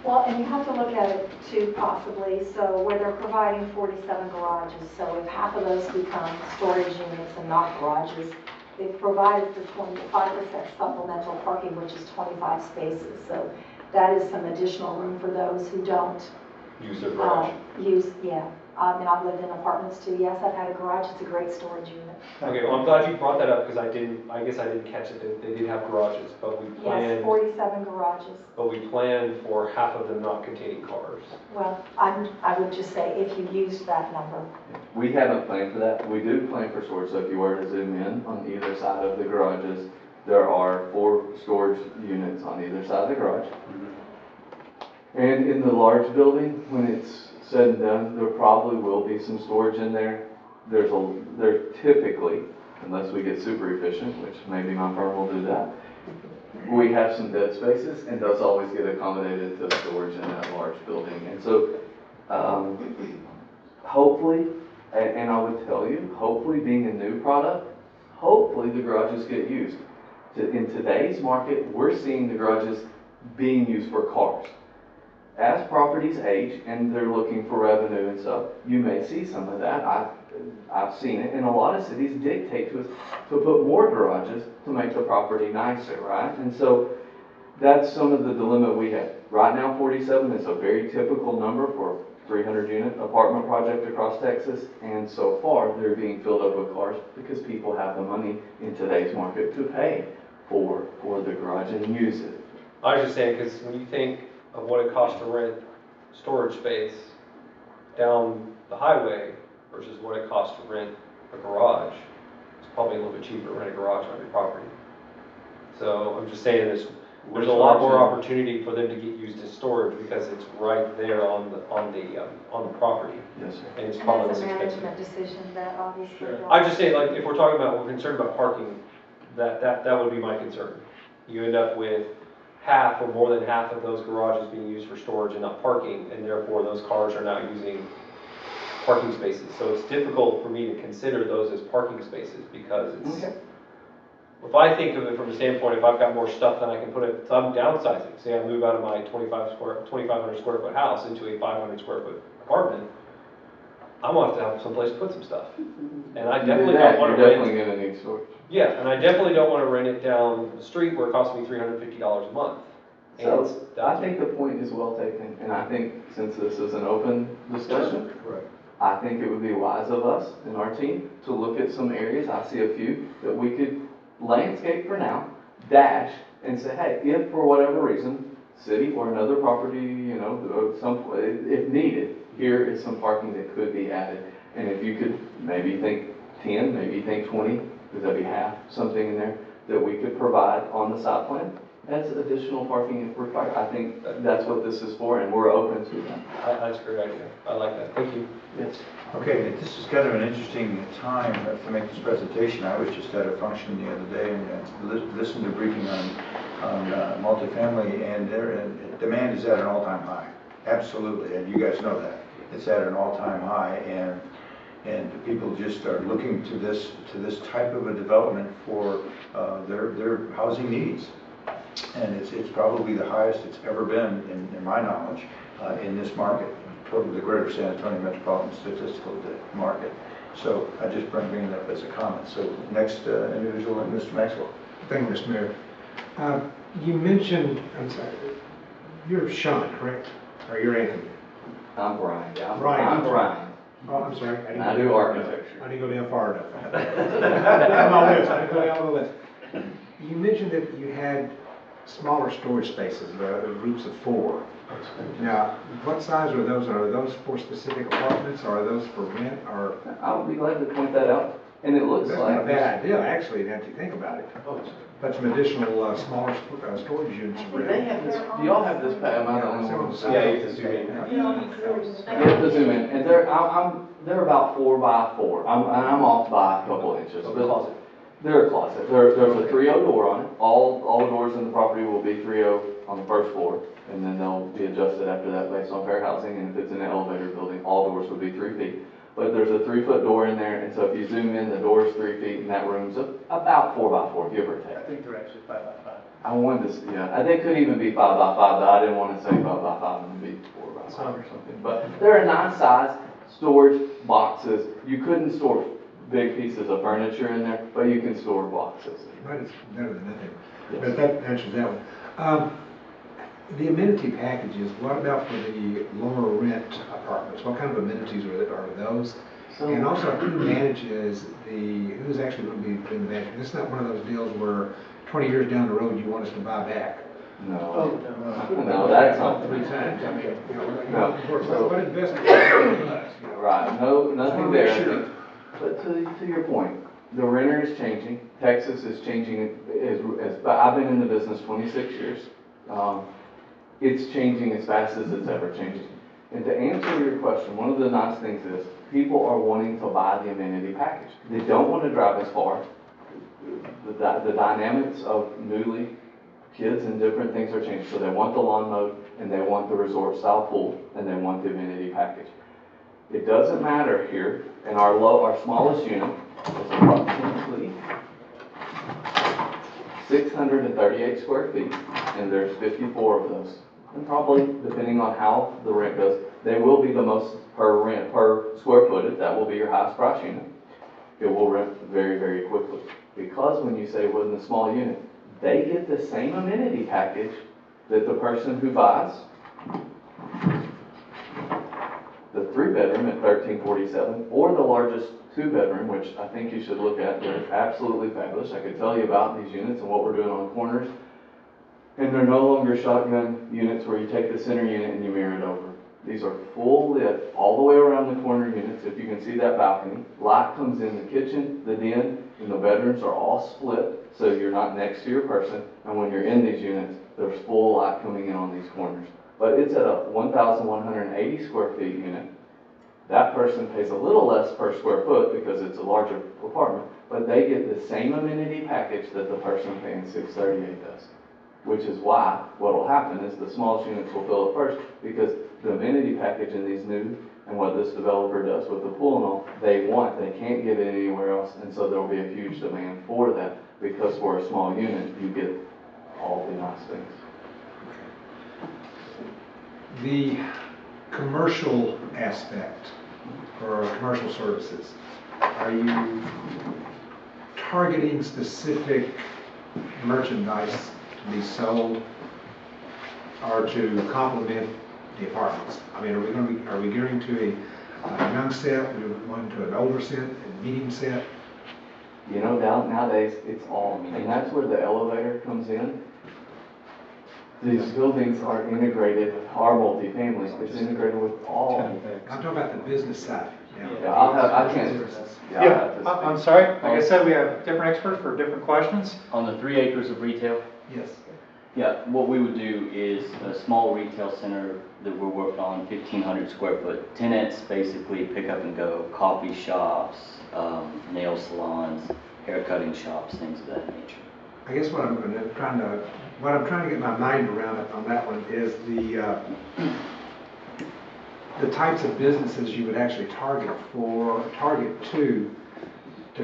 Well, and you have to look at it too, possibly, so where they're providing 47 garages, so if half of those become storage units and not garages, they've provided for 25% supplemental parking, which is 25 spaces. So that is some additional room for those who don't Use their garage. I've lived in apartments too. Yes, I've had a garage. It's a great storage unit. Okay, well, I'm glad you brought that up because I guess I didn't catch it. They did have garages, but we planned. Yes, 47 garages. But we planned for half of them not containing cars. Well, I would just say if you used that number. We haven't planned for that. We do plan for storage, so if you were to zoom in on either side of the garages, there are 4 storage units on either side of the garage. And in the large building, when it's said and done, there probably will be some storage in there. There's typically, unless we get super efficient, which maybe my firm will do that, we have some dead spaces, and those always get accommodated to storage in that large building. And so, hopefully, and I would tell you, hopefully being a new product, hopefully the garages get used. In today's market, we're seeing the garages being used for cars. as properties age and they're looking for revenue and stuff, you may see some of that. I've seen it, and a lot of cities dictate to us to put more garages to make the property nicer, right? And so that's some of the dilemma we have. Right now, 47 is a very typical number for a 300-unit apartment project across Texas, and so far they're being filled up with cars because people have the money in today's market to pay for the garage and use it. I was just saying, because when you think of what it costs to rent storage space down the highway versus what it costs to rent a garage, it's probably a little bit cheaper to rent a garage on your property. So I'm just saying there's a lot more opportunity for them to get used as storage because it's right there on the property. Yes, sir. And it's probably And less that's a expensive. management decision that obviously. I just say, like, if we're talking about, we're concerned about parking, that would be my concern. You end up with half or more than half of those garages being used for storage and not parking, and therefore those cars are not using parking spaces. So it's difficult for me to consider those as parking spaces because it's, Okay. if I think of it from the standpoint, if I've got more stuff than I can put it, so I'm downsizing. Say I move out of my 2,500 square foot house into a 500 square foot apartment, I'm gonna have to have someplace to put some stuff. And I definitely don't want to You're rent. definitely gonna need storage. Yeah, and I definitely don't want to rent it down the street where it costs me $350 a month. And So, I think the point is well taken, and I think since this is an open discussion, Correct. I think it would be wise of us and our team to look at some areas, I see a few, that we could landscape for now, dash, and say, hey, if for whatever reason, city or another property, if needed, here is some parking that could be added. And if you could maybe think 10, maybe think 20, because that'd be half, something in there, that we could provide on the site plan as additional parking if required. I think that's what this is for, and we're open to that. that's a great idea. I like that. Thank you. Yes. Okay, this is kind of an interesting time to make this presentation. I was just at a function the other day and listened to a briefing on multifamily, and demand is at an all-time high. Absolutely, and you guys know that. It's at an all-time high, and people just are looking to this type of a development for their housing needs. And it's probably the highest it's ever been, in my knowledge, in this market, probably the greater San Antonio metropolitan statistical market. So I just bring that up as a comment. So next individual, Mr. Maxwell. Thank you, Mr. Mayor. You mentioned, I'm sorry, you're Sean, correct? Or you're Anthony? I'm Brian, yeah. Brian. I'm Brian. Oh, I'm sorry. I do architecture. I didn't go down far enough. On my list, I didn't go down on the list. You mentioned that you had smaller storage spaces, the groups of 4. Now, what size are those? Are those for specific apartments, or are those for rent, or? I'll be glad to point that out. And it looks That's like. not a bad idea, actually, now that you think about it. But some additional smaller storage units for They rent. have this, do y'all have this, Pat? Am I the only one? Yeah, you have to zoom in. You have to zoom in, and they're about 4 by 4. I'm off by a couple inches. A closet. They're a closet. There's a 3.0 door on it. All the doors in the property will be 3.0 on the first floor, and then they'll be adjusted after that based on fair housing. And if it's an elevator building, all doors would be 3 feet. But there's a 3-foot door in there, and so if you zoom in, the door's 3 feet, and that room's about 4 by 4, give or take. I think they're actually 5 by 5. I wanted to, yeah, they could even be 5 by 5, but I didn't want to say 5 by 5 and be 4 by 5 or something. But they're a nice size storage boxes. You couldn't store big pieces of furniture in there, but you can store boxes. But it's better than nothing. Yes. But that answers that one. The amenity packages, what about for the lower rent apartments? What kind of amenities are those? And also, who's actually going to be doing the management? This is not one of those deals where 20 years down the road you want us to buy back. No. No, that's not. 3 times, I mean, No. what investment is us? Right, no, nothing Just there. wanna make sure. But to your point, the renter is changing. Texas is changing. But I've been in the business 26 years. It's changing as fast as it's ever changing. And to answer your question, one of the nice things is people are wanting to buy the amenity package. They don't want to drive as far. The dynamics of newly kids and different things are changing. So they want the lawn mowed, and they want the resort style pool, and they want the amenity package. It doesn't matter here, and our smallest unit is approximately 638 square feet, and there's 54 of those and probably, depending on how the rent goes, they will be the most per square footage. That will be your highest price unit. It will rent very, very quickly. Because when you say within a small unit, they get the same amenity package that the person who buys the 3-bedroom at $1347, or the largest 2-bedroom, which I think you should look at. They're absolutely fabulous. I could tell you about these units and what we're doing on corners. And they're no longer shotgun units where you take the center unit and you mirror it over. These are full lit all the way around the corner units. If you can see that balcony, light comes in the kitchen, the den, and the bedrooms are all split, so you're not next to your person. And when you're in these units, there's full light coming in on these corners. But it's at a 1,180 square feet unit. That person pays a little less per square foot because it's a larger apartment, but they get the same amenity package that the person paying $638 does. Which is why what will happen is the smallest units will fill up first, because the amenity package in these new, and what this developer does with the pool and all, they can't get it anywhere else, and so there will be a huge demand for that, because for a small unit, you get all the nice things. The commercial aspect for commercial services, are you targeting specific merchandise to be sold or to complement the apartments? I mean, are we gearing to a young set, are we going to an older set, a medium set? You know, nowadays, it's all, and that's where the elevator comes in. These buildings are integrated, our multifamilies, it's integrated with all. I'm talking about the business side. Yeah, I can't. Yeah, I'm sorry, like I said, we have different experts for different questions. On the 3 acres of retail, Yes. yeah, what we would do is a small retail center that we're working on, 1,500 square foot. Tenants basically pick up and go, coffee shops, nail salons, hair cutting shops, things of that nature. I guess what I'm trying to get my mind around on that one is the types of businesses you would actually target to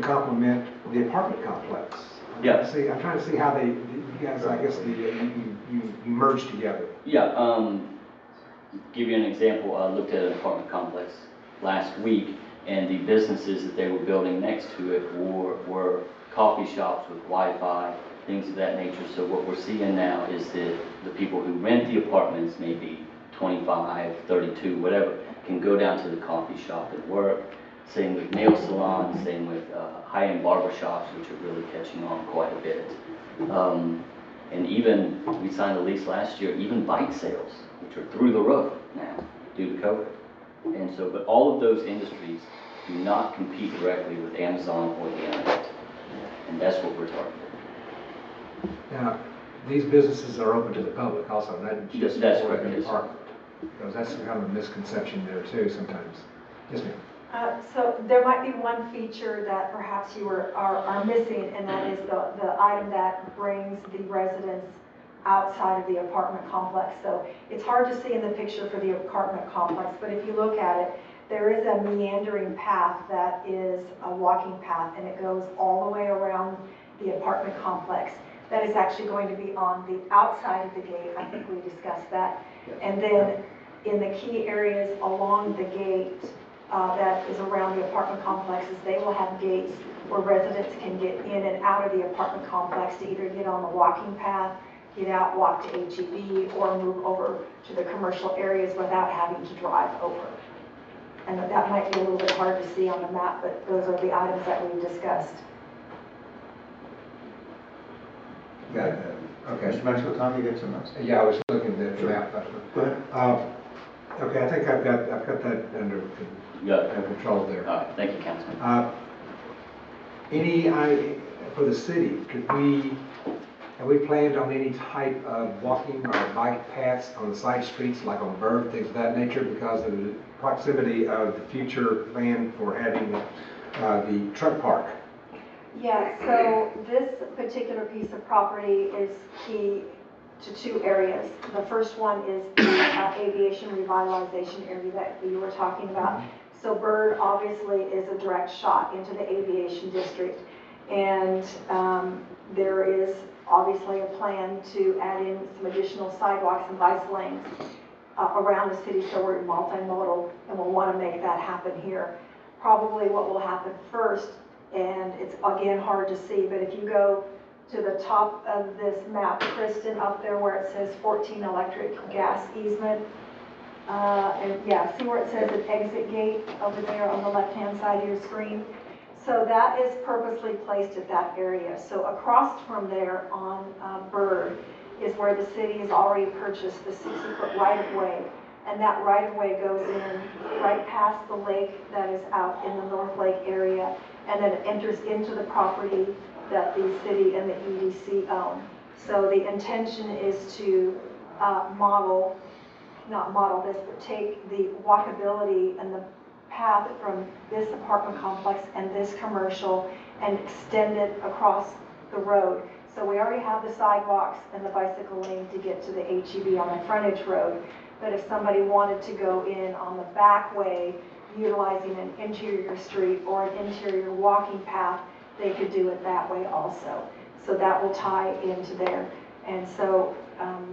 complement the apartment complex. Yeah. See, I'm trying to see how you guys, I guess, you merge together. Yeah, give you an example, I looked at an apartment complex last week, and the businesses that they were building next to it were coffee shops with Wi-Fi, things of that nature. So what we're seeing now is that the people who rent the apartments, maybe 25, 32, whatever, can go down to the coffee shop and work. Same with nail salons, same with high-end barber shops, which are really catching on quite a bit. And even, we signed a lease last year, even bike sales, which are through the roof now due to COVID. And so, but all of those industries do not compete directly with Amazon or the internet. And that's what we're targeting. Now, these businesses are open to the public also, not just That's for correct, the yes. apartment. Because that's kind of a misconception there too sometimes. Yes, ma'am. So there might be one feature that perhaps you are missing, and that is the item that brings the residents outside of the apartment complex. So it's hard to see in the picture for the apartment complex, but if you look at it, there is a meandering path that is a walking path, and it goes all the way around the apartment complex. That is actually going to be on the outside of the gate. I think we discussed that. And then in the key areas along the gate that is around the apartment complexes, they will have gates where residents can get in and out of the apartment complex to either get on the walking path, get out, walk to HEB, or move over to the commercial areas without having to drive over. And that might be a little bit hard to see on the map, but those are the items that we discussed. Got it. Okay. Mr. Maxwell, Tom, you got something else? Yeah, I was looking at the map. Go ahead. Okay, I think I've got that under control there. All right, thank you, Councilman. For the city, have we planned on any type of walking or bike paths on the side streets, like on Byrd, things of that nature, because of the proximity of the future plan for having the truck park? Yeah, so this particular piece of property is key to two areas. The first one is the aviation revitalization area that you were talking about. So Byrd obviously is a direct shot into the aviation district. And there is obviously a plan to add in some additional sidewalks and bike lanes around the city, so we're multimodal, and we'll want to make that happen here. Probably what will happen first, and it's again hard to see, but if you go to the top of this map, Kristen, up there where it says 14 electric gas easement, and yeah, see where it says an exit gate over there on the left-hand side of your screen? So that is purposely placed at that area. So across from there on Byrd is where the city has already purchased the 60-foot right-of-way. And that right-of-way goes in right past the lake that is out in the North Lake area, and then it enters into the property that the city and the EDC own. So the intention is to not model this, but take the walkability and the path from this apartment complex and this commercial and extend it across the road. So we already have the sidewalks and the bicycle lane to get to the HEB on the frontage road. But if somebody wanted to go in on the back way, utilizing an interior street or an interior walking path, they could do it that way also. So that will tie into there. And so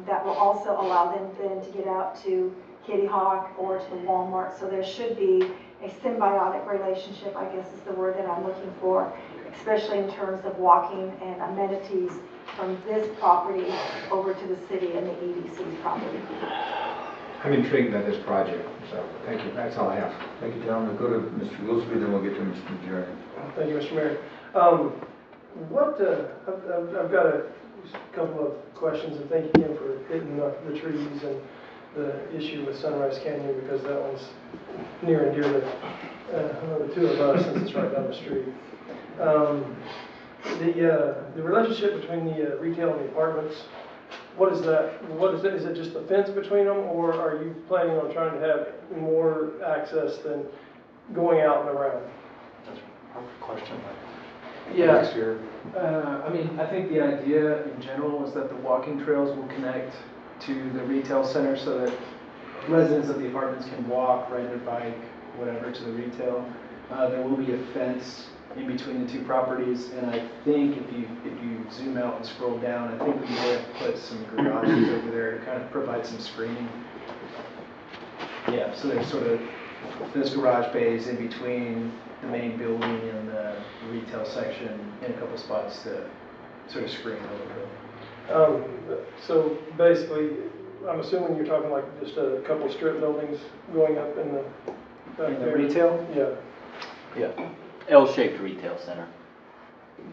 that will also allow them then to get out to Kitty Hawk or to the Walmart. So there should be a symbiotic relationship, I guess is the word that I'm looking for, especially in terms of walking and amenities from this property over to the city and the EDC's property. I'm intrigued by this project, so thank you. That's all I have. Thank you, Tom. We'll go to Mr. Willsby, then we'll get to Mr. Jerry. Thank you, Mr. Mayor. I've got a couple of questions, and thank you again for hitting the trees and the issue with Sunrise Canyon, because that one's near and dear to the two of us, since it's right down the street. The relationship between the retail and the apartments, what is that? Is it just the fence between them, or are you planning on trying to have more access than going out and around? That's a perfect question. Yeah. Next year. I mean, I think the idea in general is that the walking trails will connect to the retail center so that residents of the apartments can walk, ride their bike, whatever, to the retail. There will be a fence in between the two properties, and I think if you zoom out and scroll down, I think we may have put some garages over there to kind of provide some screening. Yeah, so there's sort of those garage bays in between the main building and the retail section in a couple spots to sort of screen a little bit. So basically, I'm assuming you're talking like just a couple strip buildings going up in the back there? Retail? Yeah. Yeah, L-shaped retail center.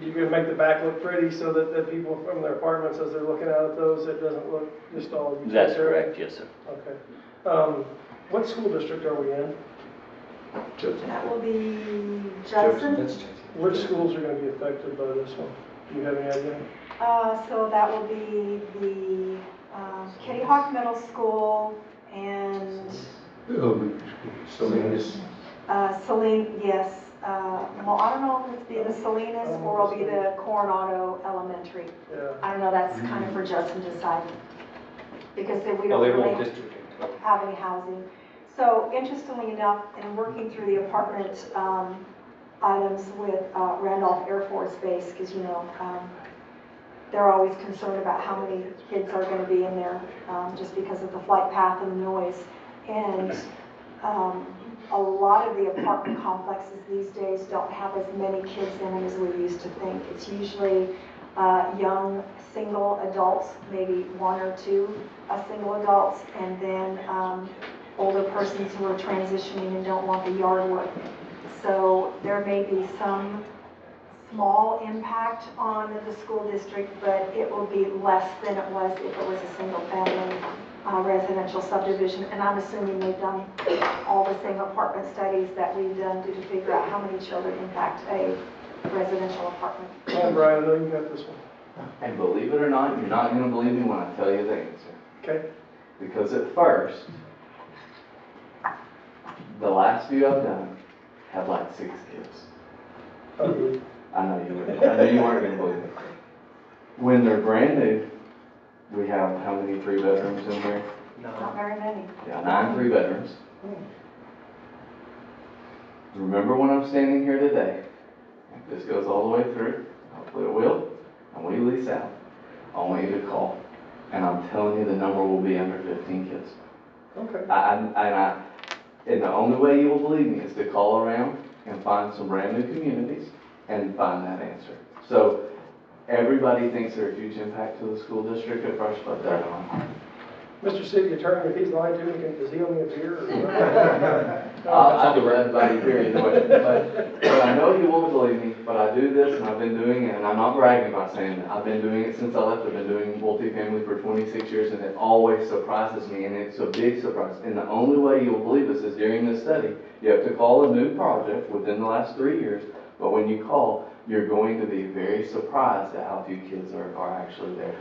You're gonna make the back look pretty so that people from their apartments, as they're looking out at those, it doesn't look just all utilitarian? That's correct, yes, sir. Okay. What school district are we in? That will be Judson. Which schools are gonna be affected by this one? Do you have any idea? So that will be the Kitty Hawk Middle School and Salinas. Saline, yes. Well, I don't know if it's be the Salinas or it'll be the Coronado Elementary. Yeah. I don't know, that's kind of for Judson to decide. Because we Oh, don't they really won't district. have any housing. So interestingly enough, in working through the apartment items with Randolph Air Force Base, because they're always concerned about how many kids are going to be in there just because of the flight path and the noise. And a lot of the apartment complexes these days don't have as many kids in them as we used to think. It's usually young single adults, maybe one or two single adults, and then older persons who are transitioning and don't want the yard work. So there may be some small impact on the school district, but it will be less than it was if it was a single family residential subdivision. And I'm assuming they've done all the same apartment studies that we've done to figure out how many children impact a residential apartment. Come on, Brian, I know you got this one. And believe it or not, you're not going to believe me when I tell you the answer. Okay. Because at first, the last few I've done have like 6 kids. Okay. I know you weren't going to believe it. When they're brand new, we have how many 3-bedrooms in there? Not very many. Yeah, 9 3-bedrooms. Remember when I'm standing here today, if this goes all the way through, but it will. And when you lease out, I want you to call. And I'm telling you, the number will be under 15 kids. Okay. And the only way you will believe me is to call around and find some brand new communities and find that answer. So everybody thinks they're a huge impact to the school district at first, but they're not. Mr. City Attorney, if he's lying to me, does he owe me a beer? I'll give everybody a period anyway. But I know you won't believe me, but I do this and I've been doing it, and I'm not bragging by saying that. I've been doing it since I left. I've been doing multifamily for 26 years, and it always surprises me, and it's a big surprise. And the only way you'll believe this is during this study. You have to call a new project within the last 3 years, but when you call, you're going to be very surprised at how few kids are actually there.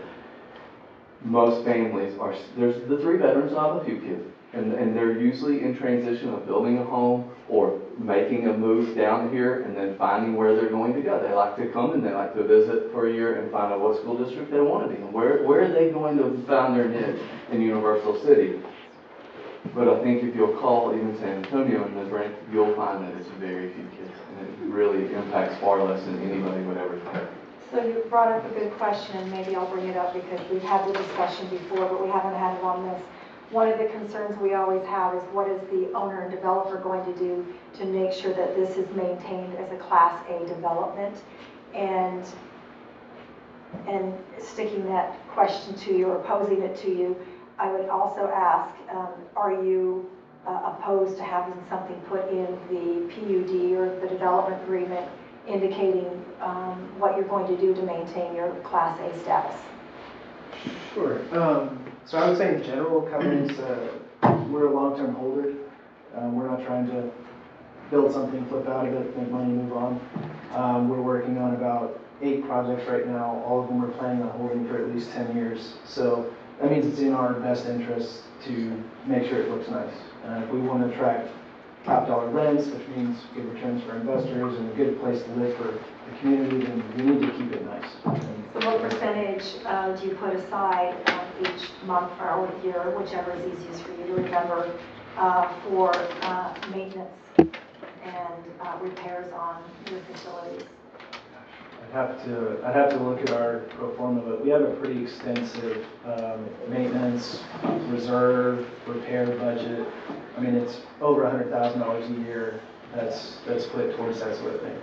Most families are, there's the 3 bedrooms have a few kids, and they're usually in transition of building a home or making a move down here and then finding where they're going to go. They like to come and they like to visit for a year and find out what school district they want to be in. Where are they going to find their niche in Universal City? But I think if you'll call even San Antonio and Brent, you'll find that it's very few kids, and it really impacts far less than anybody would ever think. So you brought up a good question, and maybe I'll bring it up because we've had the discussion before, but we haven't had it on this. One of the concerns we always have is what is the owner and developer going to do to make sure that this is maintained as a Class A development? And sticking that question to you or posing it to you, I would also ask, are you opposed to having something put in the PUD or the development agreement indicating what you're going to do to maintain your Class A status? Sure. So I would say in general, Cummins, we're a long-term holder. We're not trying to build something, flip out of it, make money, move on. We're working on about 8 projects right now. All of them we're planning on holding for at least 10 years. So that means it's in our best interest to make sure it looks nice. If we want to attract top dollar rents, which means good returns for investors and a good place to live for the community, then we need to keep it nice. So what percentage do you put aside each month or year, whichever is easiest for you to remember, for maintenance and repairs on your facilities? I'd have to look at our pro forma, but we have a pretty extensive maintenance, reserve, repair budget. I mean, it's over $100,000 a year that's put towards that sort of thing.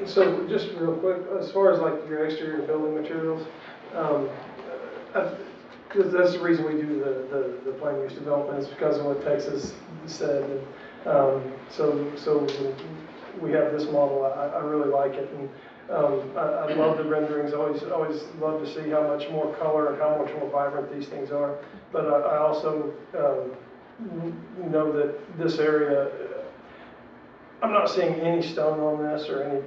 So just real quick, as far as like your exterior building materials, that's the reason we do the plan use development is because of what Texas said. And, so we have this model. I really like it, and I love the renderings. Always love to see how much more color and how much more vibrant these things are. But I also know that this area, I'm not seeing any stone on this or any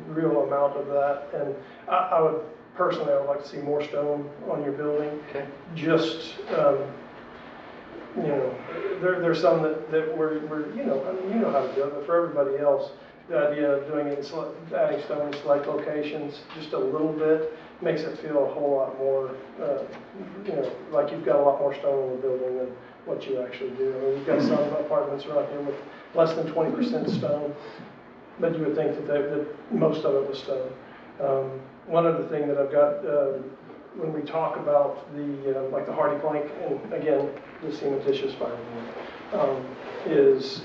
real amount of that. And I would personally, I would like to see more stone on your building. Okay. Just there's some that we're you know how to do it, but for everybody else, the idea of doing it, adding stone in select locations, just a little bit, makes it feel a whole lot more, like you've got a lot more stone in the building than what you actually do. I mean, we've got some apartments around here with less than 20% stone, but you would think that most of it was stone. One other thing that I've got, when we talk about the like the hardy plank, and again, the cementitious fiberboard, is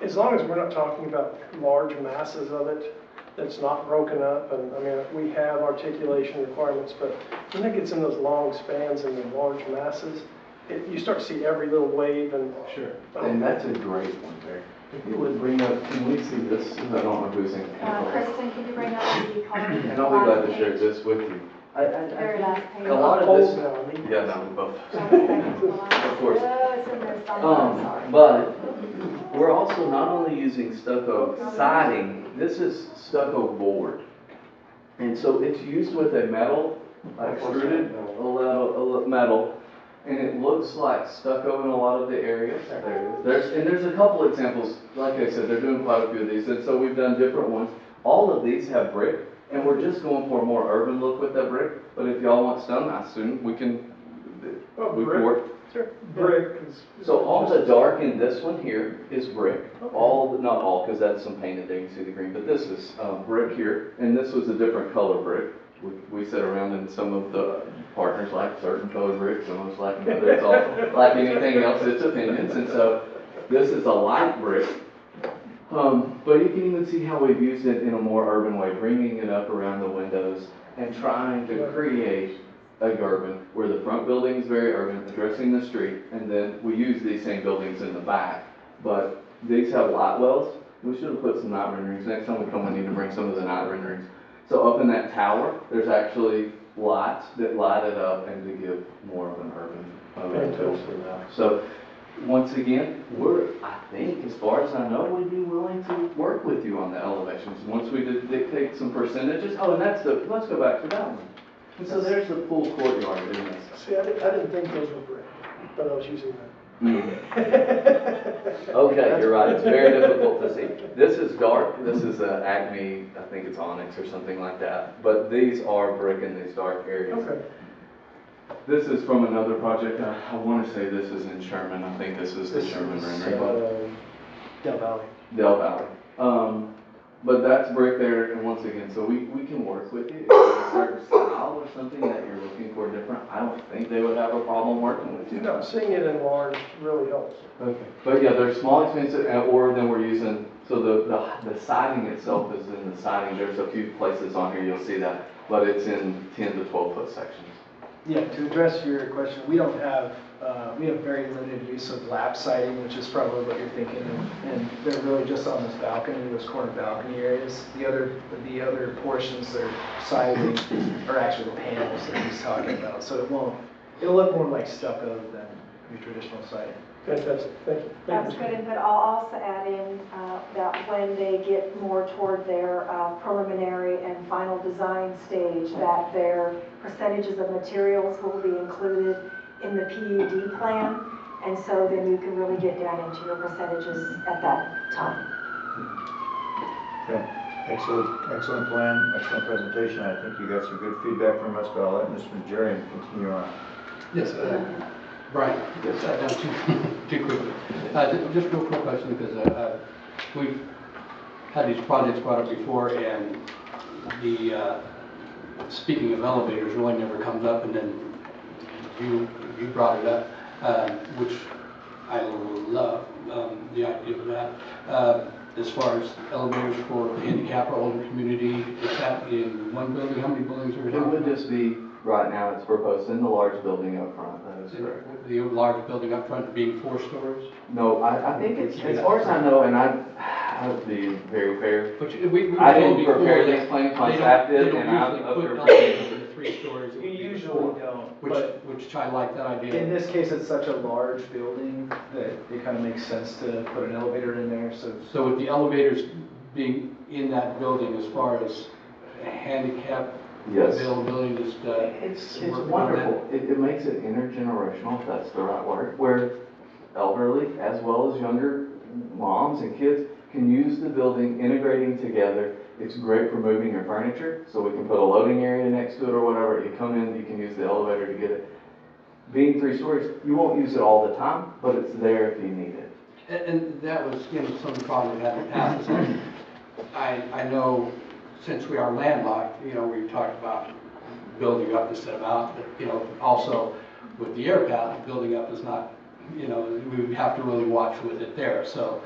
as long as we're not talking about large masses of it that's not broken up, and I mean, we have articulation requirements, but when it gets in those long spans and the large masses, you start to see every little wave and Sure. And that's a great one, Barry. If you would bring up, can we see this? I don't know who's in. Kristen, can you bring up the color? And I'll be glad to share this with you. Very last page. A lot of Old this, now, I mean. yeah, no, we both. Of course. It's in there somewhere, sorry. But we're also not only using stucco siding, this is stucco board. And so it's used with a metal, extruded metal, and it looks like stucco in a lot of the areas. There's a couple examples, like I said, they're doing quite a few of these, and so we've done different ones. All of these have brick, and we're just going for a more urban look with that brick. But if y'all want stone, I assume we can work. Sure. Brick is. So all the dark in this one here is brick. Not all, because that's some painted there, you see the green, but this is brick here, and this was a different color brick. We sit around and some of the partners like certain color bricks, some of us like another. It's all like anything else, it's opinions, and so this is a light brick. But you can even see how we've used it in a more urban way, bringing it up around the windows and trying to create a urban where the front building is very urban, addressing the street, and then we use these same buildings in the back. But these have light wells. We should have put some night renderings. Next time we come, we need to bring some of the night renderings. So up in that tower, there's actually lights that light it up and to give more of an urban feel for that. So once again, I think, as far as I know, we'd be willing to work with you on the elevations. Once we dictate some percentages, let's go back to that one. And so there's the pool courtyard in this. See, I didn't think those were brick, but I was using Okay, you're right. It's very difficult to see. This is dark. This is Acme, I think it's onyx or something like that. But these are brick in these dark areas. Okay. This is from another project. I want to say this is in Sherman. I think this is the Sherman rendering. Del Valley. Del Valley. But that's brick there, and once again, so we can work with you. If there's a certain style or something that you're looking for different, I don't think they would have a problem working with you. No, seeing it enlarged really helps. Okay. But yeah, they're small, expensive, or then we're using, so the siding itself is in the siding. There's a few places on here you'll see that, but it's in 10 to 12 foot sections. Yeah, to address your question, we don't have, we have very limited use of lap siding, which is probably what you're thinking of. And they're really just on this balcony, those corner balcony areas. The other portions that are siding are actually the panels that he's talking about. So it'll look more like stucco than your traditional siding. Fantastic, thank you. That's good input. I'll also add in that when they get more toward their preliminary and final design stage, that their percentages of materials will be included in the PUD plan, and so then you can really get down into your percentages at that time. Okay, excellent plan, excellent presentation. I think you got some good feedback from us, but I'll let Mr. Jerry continue on. Yes, Brian, too quickly. Just real quick question, because we've had these projects brought up before, and speaking of elevators really never comes up, and then you brought it up, which I love the idea of that. As far as elevators for the handicap or older community, is that in one building? How many buildings are It would just be, right now it's proposed in the large building up front, that is correct. The large building up front being 4 stories? No, I think it's, as far as I know, and I would be very fair, But we I didn't prepare these plans, my staff did, and I'm up there. The 3 stories. You usually don't. Which I like that idea. In this case, it's such a large building that it kind of makes sense to put an elevator in there. So with the elevators being in that building, as far as handicap Yes. availability, just It's wonderful. It makes it intergenerational, if that's the right word, where elderly as well as younger moms and kids can use the building, integrating together. It's great for moving your furniture, so we can put a loading area next to it or whatever. You come in, you can use the elevator to get it. Being 3 stories, you won't use it all the time, but it's there if you need it. And that was, some of the problems we had in the past. So I know, since we are landlocked, we talked about building up instead of out, but, also with the air path, building up is not, we would have to really watch with it there. So,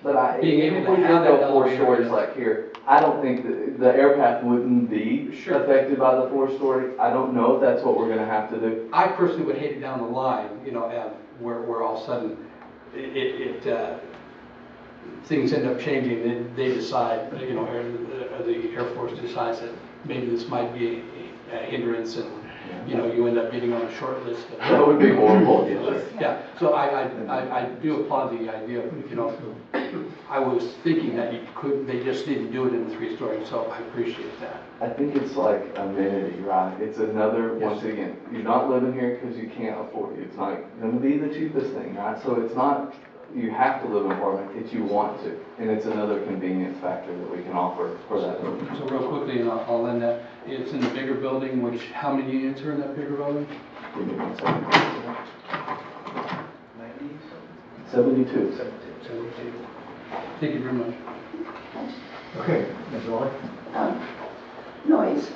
But being able to have go that 4 elevator stories like here, I don't think the air path wouldn't be affected by the 4-story. I don't know if that's what we're gonna have to do. I personally would hate it down the line, and where all of a sudden things end up changing, and they decide, the Air Force decides that maybe this might be a hindrance, and you end up getting on a short list. That would be horrible. Yeah, so I do applaud the idea of, I was thinking that they just didn't do it in the 3-story, so I appreciate that. I think it's like amenity, right? It's another, once again, you're not living here because you can't afford it. It's not going to be the cheapest thing, right? So it's not, you have to live in an apartment, it's you want to. And it's another convenience factor that we can offer for that. So real quickly, and I'll end that, it's in the bigger building, which, how many units are in that bigger building? Give me 1 second. 72. 72. Thank you very much. Okay, Ms. Lawley? Noise.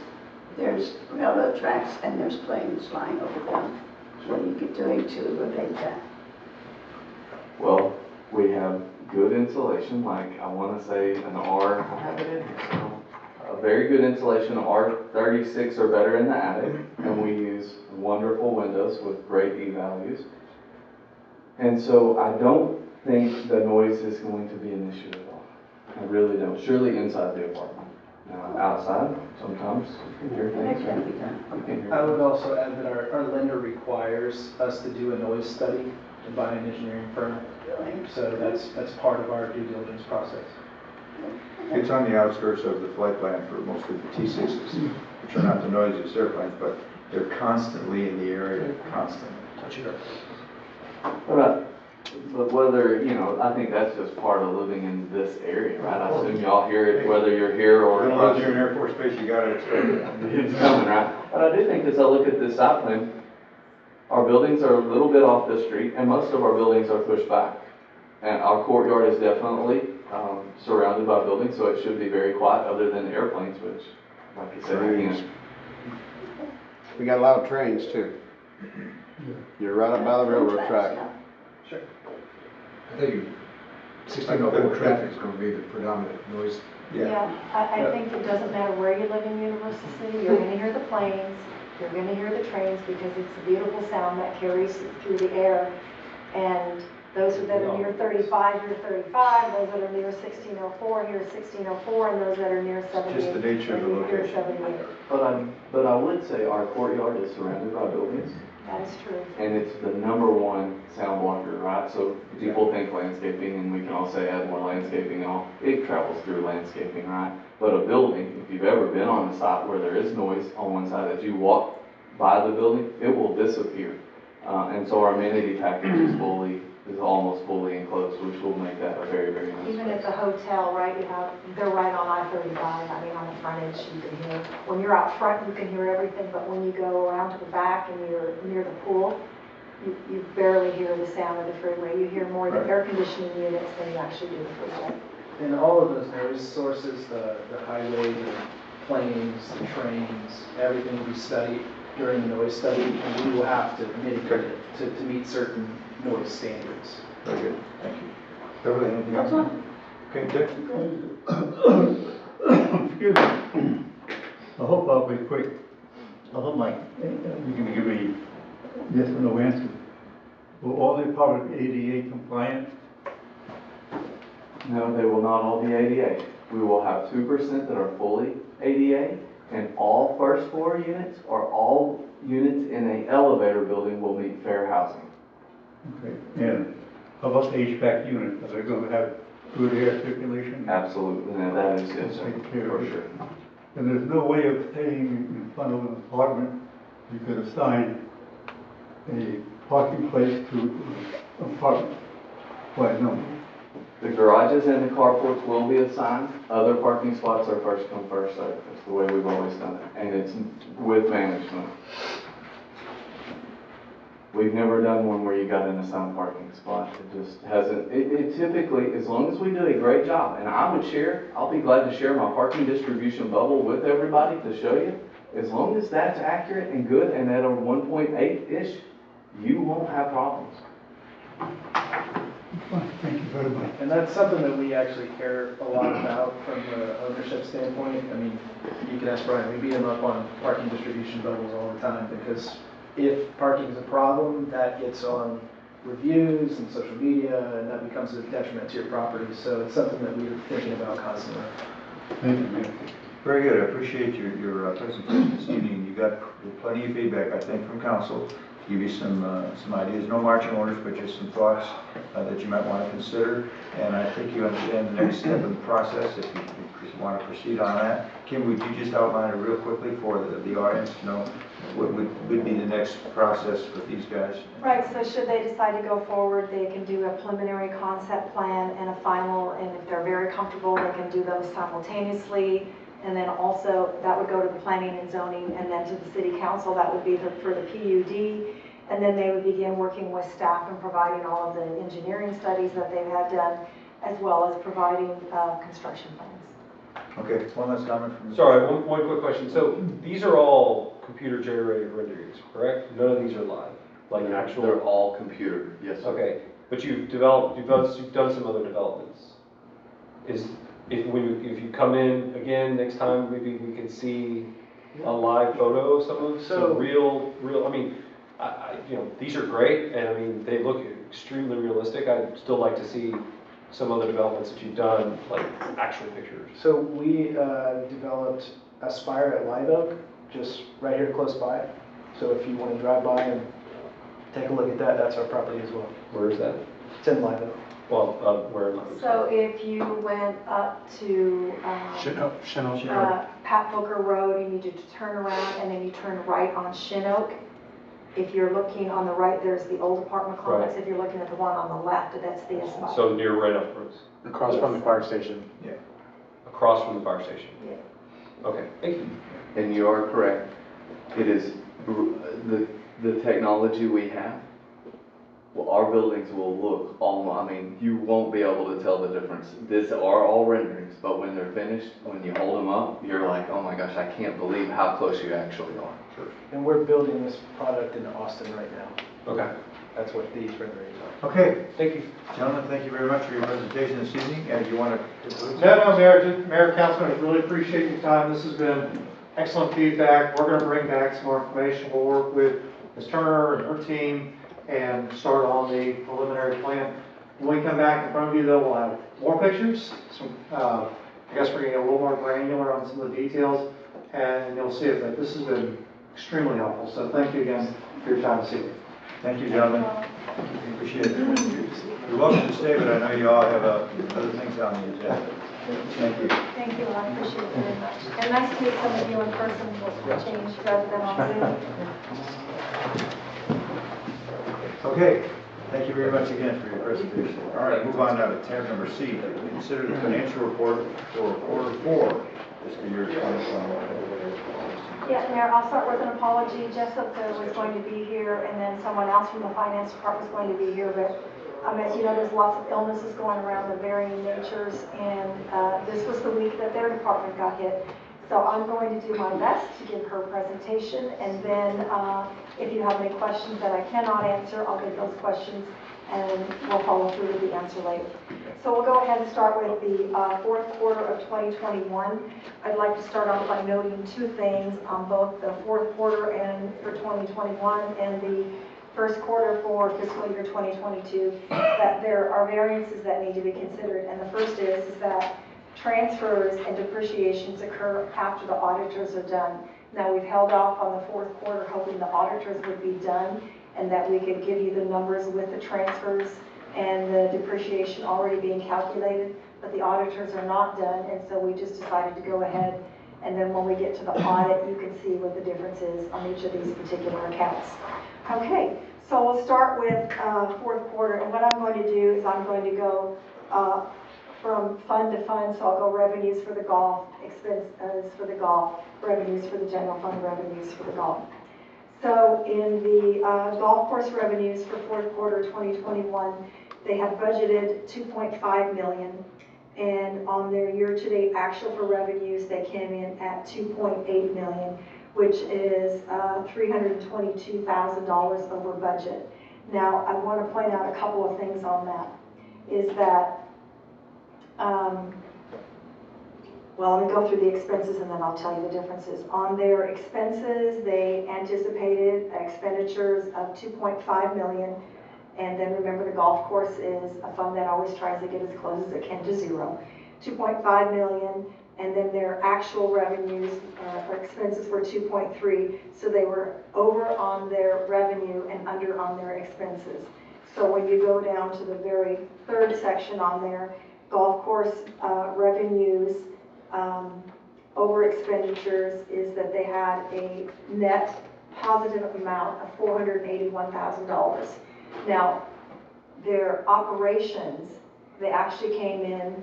There's railroad tracks and there's planes flying over them. What are you doing to abate that? Well, we have good insulation, like I want to say an R, I have it in here, so a very good insulation, R36 or better in the attic, and we use wonderful windows with great E values. And so I don't think the noise is going to be an issue at all. I really don't. Surely inside the apartment. Now, outside, sometimes you can hear things. That can be done. You can hear I would also add that our lender requires us to do a noise study by an engineering firm. So that's part of our due diligence process. It's on the outskirts of the flight plan for most of the T-6s, which are not the noisiest airplanes, but they're constantly in the area, constantly. But whether, I think that's just part of living in this area, right? I assume y'all hear it whether you're here or Unless you're in Air Force Base, you gotta expect it. it's coming, right? But I do think as I look at this site plan, our buildings are a little bit off the street and most of our buildings are pushed back. And our courtyard is definitely surrounded by buildings, so it should be very quiet other than airplanes, which, like I said, again. We got a lot of trains too. You're right up by the railroad track. Sure. I think 1604 traffic is gonna be the predominant noise. Yeah, I think it doesn't matter where you live in Universal City, you're gonna hear the planes, you're gonna hear the trains, because it's a beautiful sound that carries through the air. And those that are near 35, hear 35, those that are near 1604, hear 1604, and those that are near 78. Just the nature of the hear location. 78. But I would say our courtyard is surrounded by buildings. That is true. And it's the #1 sound blocker, right? So people think landscaping, and we can all say add more landscaping and all. It travels through landscaping, right? But a building, if you've ever been on a site where there is noise on one side, as you walk by the building, it will disappear. And so our amenity package is almost fully enclosed, which will make that a very, very nice Even place. at the hotel, right, they're right on I-35, I mean, on the frontage, you can hear, when you're out front, you can hear everything, but when you go around to the back and you're near the pool, you barely hear the sound of the freeway. You hear more of the air conditioning units than you actually do the freeway. And all of those noise sources, the highway, the planes, the trains, everything we study during the noise study, and we will have to mitigate it to meet certain noise standards. Very good, thank you. Beverly, anything else? Okay, Dick? Excuse me. I hope I'll be quick. I hope you can give me yes or no answer. Will all the apartments be ADA compliant? No, they will not all be ADA. We will have 2% that are fully ADA, and all first floor units or all units in an elevator building will meet fair housing. Okay. And how about the HVAC unit? Are they going to have good air circulation? Absolutely, and that is, yes, sir, Take care of for it. sure. And there's no way of staying in front of an apartment. You could assign a parking place to an apartment by number. The garages and the carports will be assigned. Other parking spots are first come, first served. That's the way we've always done it, and it's with management. We've never done one where you got an assigned parking spot. It just hasn't, it typically, as long as we do a great job, and I'll be glad to share my parking distribution bubble with everybody to show you. As long as that's accurate and good and at a 1.8-ish, you won't have problems. Thank you very much. And that's something that we actually care a lot about from the ownership standpoint. I mean, you can ask Brian, we beat him up on parking distribution bubbles all the time, because if parking is a problem, that gets on reviews and social media, and that becomes a detriment to your property. So it's something that we're thinking about constantly. Thank you. Very good, I appreciate your presentation this evening. You got plenty of feedback, I think, from council. Give you some ideas, no marching orders, but just some thoughts that you might want to consider. And I think you understand the next step in the process if you want to proceed on that. Kim, would you just outline it real quickly for the audience to know what would be the next process with these guys? Right, so should they decide to go forward, they can do a preliminary concept plan and a final, and if they're very comfortable, they can do those simultaneously. And then also, that would go to the planning and zoning, and then to the city council, that would be for the PUD. And then they would begin working with staff and providing all of the engineering studies that they've had done, as well as providing construction plans. Okay, one last comment from. Sorry, one quick question. So these are all computer-generated renderings, correct? None of these are live, like actual? They're all computer, yes, sir. Okay, but you've done some other developments. If you come in again next time, maybe we can see a live photo of some real, I mean, these are great, and I mean, they look extremely realistic. I'd still like to see some other developments that you've done, like actual pictures. So we developed Aspire at Live Oak, just right here close by. So if you want to drive by and take a look at that, that's our property as well. Where is that? It's in Live Oak. Well, where in Live Oak? So if you went up to Pat Booker Road, you need to turn around and then you turn right on Shin Oak. If you're looking on the right, there's the old apartment complex. Right. If you're looking at the one on the left, that's the Aspire. So near Red Oak Road. Across from the fire station. Yeah. Across from the fire station. Yeah. Okay, thank you. And you are correct. It is the technology we have. Well, our buildings will look I mean, you won't be able to tell the difference. These are all renderings, but when they're finished, when you hold them up, you're like, oh my gosh, I can't believe how close you actually are. Sure. And we're building this product in Austin right now. Okay. That's what these renderings are. Okay, Thank you. gentlemen, thank you very much for your presentation this evening, and you want to? No, Mayor, Councilman, I really appreciate your time. This has been excellent feedback. We're going to bring back some more information. We'll work with Ms. Turner and her team and start on the preliminary plan. When we come back in front of you, though, we'll have more pictures. I guess we're going to get a little more granular on some of the details, and you'll see it. But this has been extremely helpful. So thank you again for your time this evening. Thank you, gentlemen. Appreciate it. You're welcome to stay, but I know you all have other things on the agenda. Thank you. Thank you, I appreciate it very much. And nice to meet some of you in person for change rather than on Zoom. Okay, thank you very much again for your presentation. All right, move on now to tab number C. Consider the financial report for quarter 4, fiscal year 2021. Yeah, Mayor, I'll start with an apology. Jessica was going to be here, and then someone else from the finance department was going to be here, but as you know, there's lots of illnesses going around of varying natures, and this was the week that their department got hit. So I'm going to do my best to give her presentation, and then if you have any questions that I cannot answer, I'll get those questions, and we'll follow through with the answer later. So we'll go ahead and start with the fourth quarter of 2021. I'd like to start off by noting two things on both the fourth quarter and for 2021 and the first quarter for fiscal year 2022, that there are variances that need to be considered. And the first is that transfers and depreciations occur after the auditors are done. Now, we've held off on the fourth quarter hoping the auditors would be done and that we could give you the numbers with the transfers and the depreciation already being calculated, but the auditors are not done, and so we just decided to go ahead, and then when we get to the audit, you can see what the difference is on each of these particular accounts. Okay, so we'll start with fourth quarter, and what I'm going to do is I'm going to go from fund to fund, so I'll go revenues for the golf, expenses for the golf, revenues for the general fund, revenues for the golf. So in the golf course revenues for fourth quarter 2021, they had budgeted $2.5 million, and on their year-to-date actual for revenues, they came in at $2.8 million, which is $322,000 over budget. Now, I want to point out a couple of things on that, is that well, let me go through the expenses and then I'll tell you the differences. On their expenses, they anticipated expenditures of $2.5 million. And then remember, the golf course is a fund that always tries to get as close as it can to zero. $2.5 million, and then their actual revenues or expenses were 2.3. So they were over on their revenue and under on their expenses. So when you go down to the very third section on there, golf course revenues over expenditures is that they had a net positive amount of $481,000. Now, their operations, they actually came in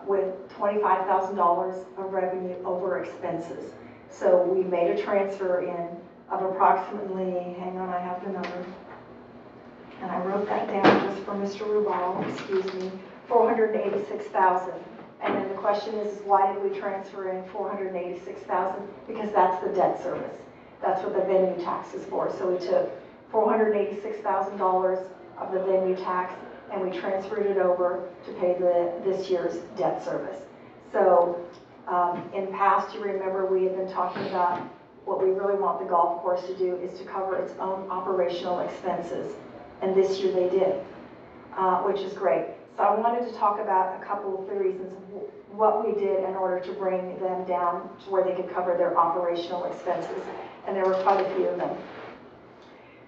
with $25,000 of revenue over expenses. So we made a transfer in of approximately, hang on, I have the number, and I wrote that down just for Mr. Rubal, excuse me, 486,000. And then the question is why did we transfer in 486,000? Because that's the debt service. That's what the venue tax is for. So we took $486,000 of the venue tax and we transferred it over to pay this year's debt service. So in past, you remember we had been talking about what we really want the golf course to do is to cover its own operational expenses. And this year they did, which is great. So I wanted to talk about a couple of the reasons what we did in order to bring them down to where they could cover their operational expenses. And there were quite a few of them.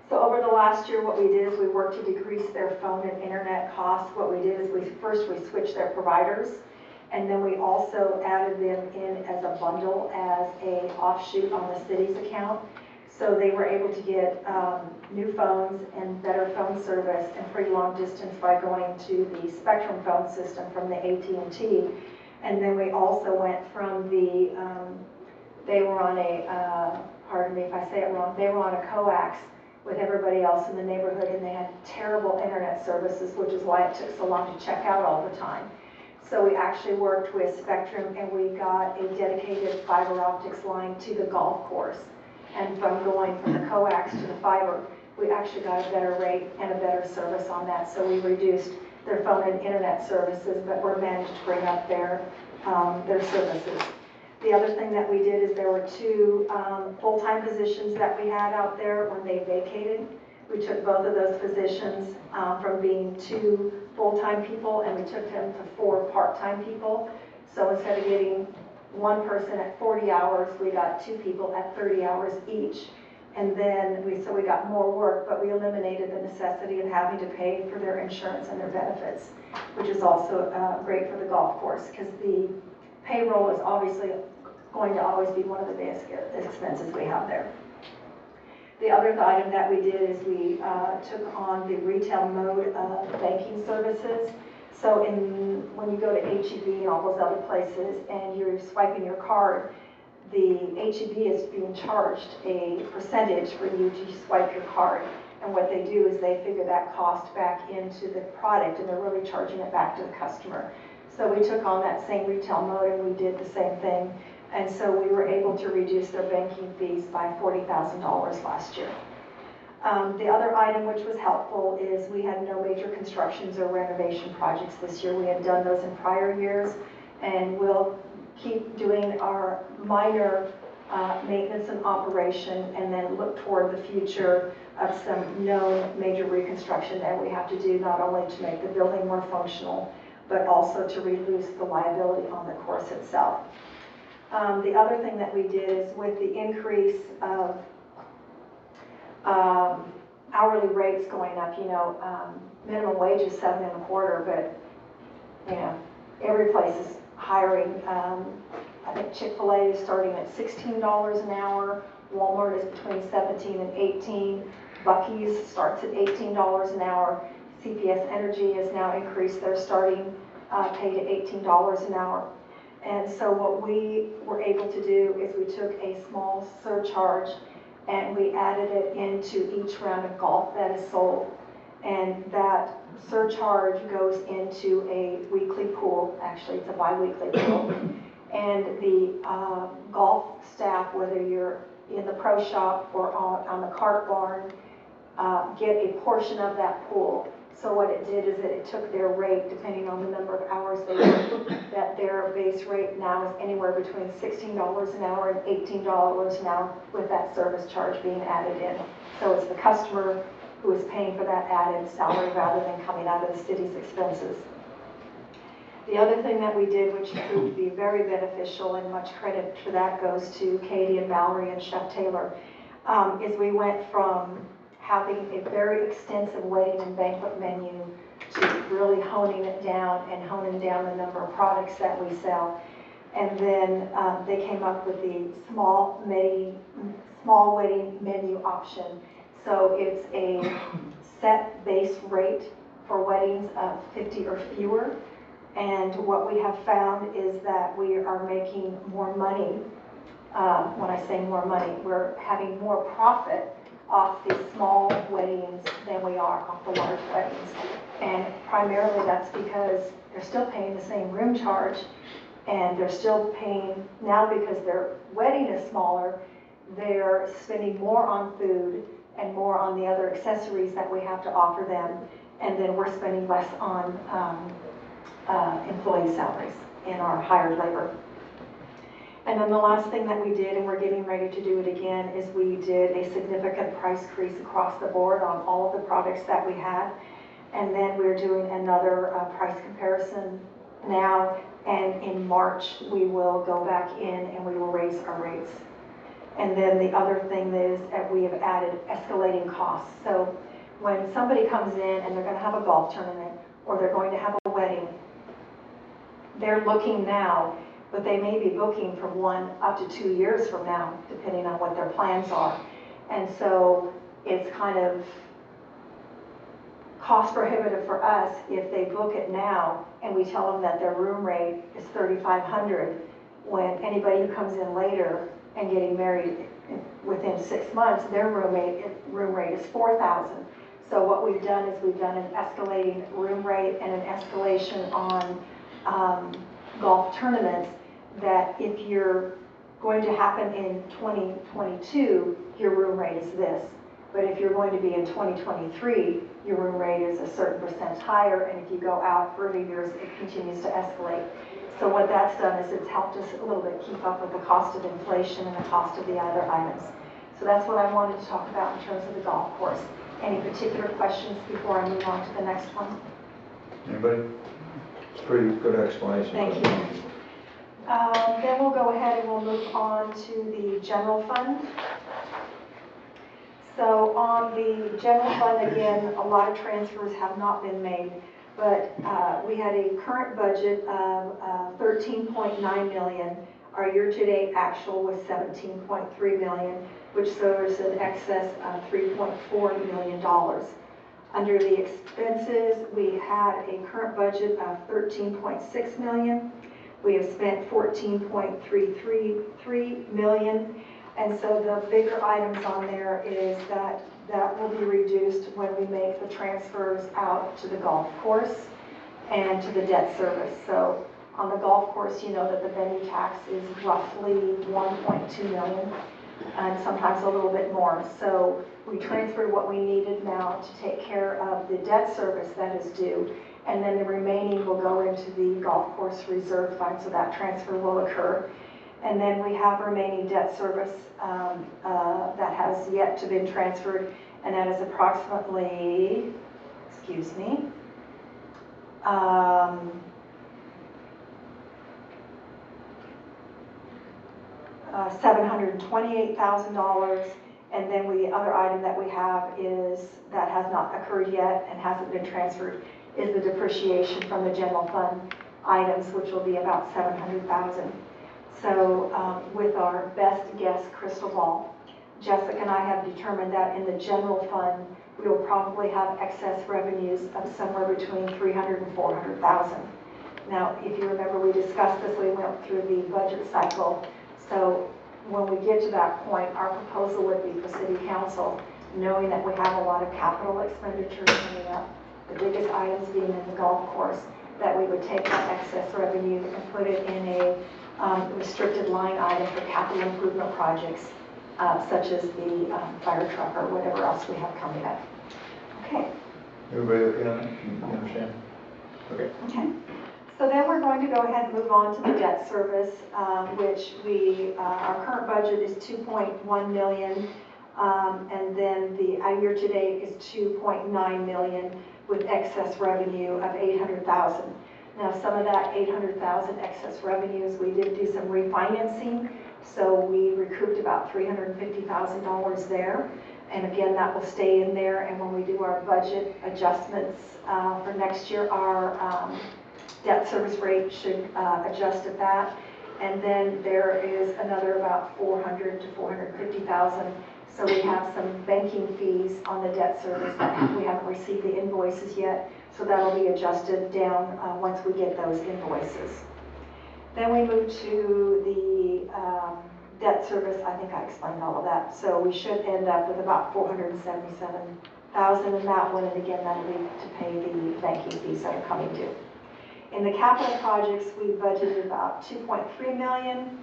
So over the last year, what we did is we worked to decrease their phone and internet costs. What we did is we switched their providers, and then we also added them in as a bundle as a offshoot on the city's account. So they were able to get new phones and better phone service and pretty long distance by going to the Spectrum phone system from the AT&T. And then we also went from the, they were on a, pardon me if I say it wrong, they were on a coax with everybody else in the neighborhood, and they had terrible internet services, which is why it took so long to check out all the time. So we actually worked with Spectrum and we got a dedicated fiber optics line to the golf course. And from going from the coax to the fiber, we actually got a better rate and a better service on that. So we reduced their phone and internet services, but we managed to bring up their services. The other thing that we did is there were two full-time positions that we had out there when they vacated. We took both of those positions from being 2 full-time people and we took them to 4 part-time people. So instead of getting 1 person at 40 hours, we got 2 people at 30 hours each. And then we got more work, but we eliminated the necessity of having to pay for their insurance and their benefits, which is also great for the golf course because the payroll is obviously going to always be one of the biggest expenses we have there. The other item that we did is we took on the retail mode of banking services. So when you go to HEB and all those other places and you're swiping your card, the HEB is being charged a percentage for you to swipe your card. And what they do is they figure that cost back into the product and they're really charging it back to the customer. So we took on that same retail mode and we did the same thing. And so we were able to reduce their banking fees by $40,000 last year. The other item which was helpful is we had no major constructions or renovation projects this year. We had done those in prior years, and we'll keep doing our minor maintenance and operation and then look toward the future of some known major reconstruction that we have to do, not only to make the building more functional, but also to reduce the liability on the course itself. The other thing that we did is with the increase of hourly rates going up, minimum wage is $7.25, but every place is hiring. I think Chick-fil-A is starting at $16 an hour. Walmart is between $17 and $18. Buc-ee's starts at $18 an hour. CPS Energy has now increased their starting pay to $18 an hour. And so what we were able to do is we took a small surcharge and we added it into each round of golf that is sold. And that surcharge goes into a weekly pool. Actually, it's a bi-weekly pool. And the golf staff, whether you're in the pro shop or on the cart barn, get a portion of that pool. So what it did is that it took their rate, depending on the number of hours they worked, that their base rate now is anywhere between $16 an hour and $18 an hour with that service charge being added in. So it's the customer who is paying for that added salary rather than coming out of the city's expenses. The other thing that we did, which proved to be very beneficial, and much credit for that goes to Katie and Valerie and Chef Taylor, is we went from having a very extensive wedding and banquet menu to really honing it down and honing down the number of products that we sell. And then they came up with the small wedding menu option. So it's a set base rate for weddings of 50 or fewer. And what we have found is that we are making more money When I say more money, we're having more profit off the small weddings than we are off the large weddings. And primarily that's because they're still paying the same room charge, and they're still paying, now because their wedding is smaller, they're spending more on food and more on the other accessories that we have to offer them, and then we're spending less on employee salaries in our hired labor. And then the last thing that we did, and we're getting ready to do it again, is we did a significant price increase across the board on all of the products that we had. And then we're doing another price comparison now, and in March we will go back in and we will raise our rates. And then the other thing is that we have added escalating costs. So when somebody comes in and they're going to have a golf tournament or they're going to have a wedding, they're looking now, but they may be booking from 1 up to 2 years from now, depending on what their plans are. And so it's kind of cost prohibitive for us if they book it now and we tell them that their room rate is $3,500, when anybody who comes in later and getting married within 6 months, their room rate is $4,000. So what we've done is we've done an escalating room rate and an escalation on golf tournaments, that if you're going to happen in 2022, your room rate is this. But if you're going to be in 2023, your room rate is a certain percent higher, and if you go out further years, it continues to escalate. So what that's done is it's helped us a little bit keep up with the cost of inflation and the cost of the other items. So that's what I wanted to talk about in terms of the golf course. Any particular questions before I move on to the next one? Anybody? It's a pretty good explanation. Thank you. Then we'll go ahead and we'll move on to the general fund. So on the general fund, again, a lot of transfers have not been made, but we had a current budget of $13.9 million. Our year-to-date actual was $17.3 million, which serves an excess of $3.4 million. Under the expenses, we had a current budget of $13.6 million. We have spent $14.333 million. And so the bigger items on there is that will be reduced when we make the transfers out to the golf course and to the debt service. So on the golf course, you know that the venue tax is roughly $1.2 million, and sometimes a little bit more. So we transferred what we needed now to take care of the debt service that is due, and then the remaining will go into the golf course reserve fund, so that transfer will occur. And then we have remaining debt service that has yet to be transferred, and that is approximately, excuse me, $728,000. And then the other item that we have is, that has not occurred yet and hasn't been transferred, is the depreciation from the general fund items, which will be about $700,000. So with our best guess crystal ball, Jessica and I have determined that in the general fund, we will probably have excess revenues of somewhere between $300,000 and $400,000. Now, if you remember, we discussed this, we went through the budget cycle. So when we get to that point, our proposal would be for City Council, knowing that we have a lot of capital expenditures coming up, the biggest items being in the golf course, that we would take that excess revenue and put it in a restricted line item for capital improvement projects, such as the fire truck or whatever else we have coming up. Okay. Everybody okay on that? You understand? Okay. Okay. So then we're going to go ahead and move on to the debt service, which our current budget is $2.1 million, and then the year-to-date is $2.9 million with excess revenue of $800,000. Now, some of that $800,000 excess revenues, we did do some refinancing, so we recouped about $350,000 there. And again, that will stay in there, and when we do our budget adjustments for next year, our debt service rate should adjust at that. And then there is another about $400,000 to $450,000. So we have some banking fees on the debt service that we haven't received the invoices yet. So that'll be adjusted down once we get those invoices. Then we move to the debt service, I think I explained all of that. So we should end up with about 477,000 in that one, and again, that'll be to pay the banking fees that are coming due. In the capital projects, we budgeted about 2.3 million.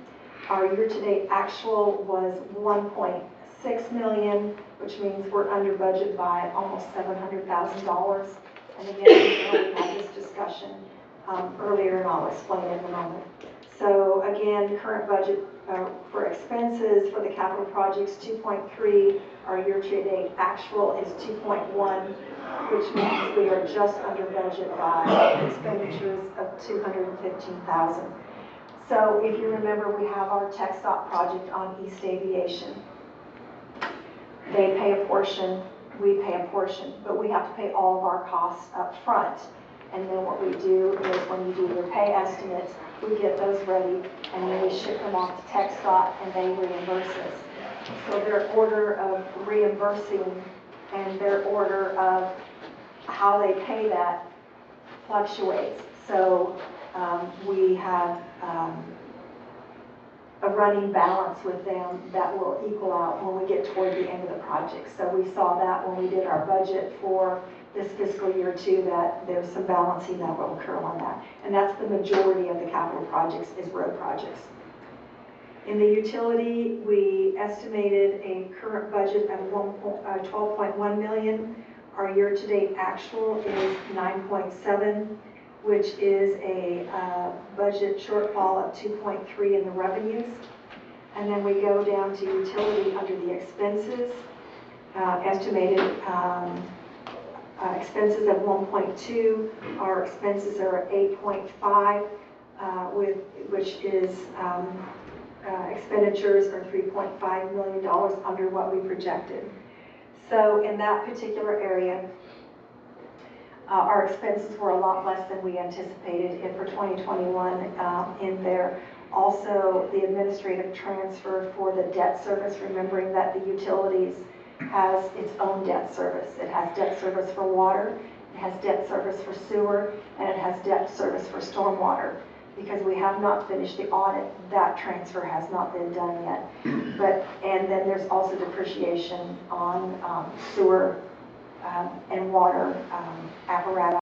Our year-to-date actual was 1.6 million, which means we're under budget by almost $700,000. And again, we had this discussion earlier, and I'll explain it in a moment. So again, current budget for expenses for the capital projects 2.3. Our year-to-date actual is 2.1, which means we are just under budget by expenditures of 215,000. So if you remember, we have our tech stop project on East Aviation. They pay a portion, we pay a portion, but we have to pay all of our costs up front. And then what we do is when you do your pay estimates, we get those ready, and then we ship them off to tech stop, and they reimburse us. So their order of reimbursing and their order of how they pay that fluctuates. So we have a running balance with them that will equal out when we get toward the end of the project. So we saw that when we did our budget for this fiscal year too, that there's some balancing that will occur on that. And that's the majority of the capital projects is road projects. In the utility, we estimated a current budget of 12.1 million. Our year-to-date actual is 9.7, which is a budget shortfall of 2.3 in the revenues. And then we go down to utility under the expenses, estimated expenses of 1.2. Our expenses are at 8.5, which is expenditures are $3.5 million under what we projected. So in that particular area, our expenses were a lot less than we anticipated for 2021 in there. Also, the administrative transfer for the debt service, remembering that the utilities has its own debt service. It has debt service for water, it has debt service for sewer, and it has debt service for stormwater. Because we have not finished the audit, that transfer has not been done yet. And then there's also depreciation on sewer and water apparatus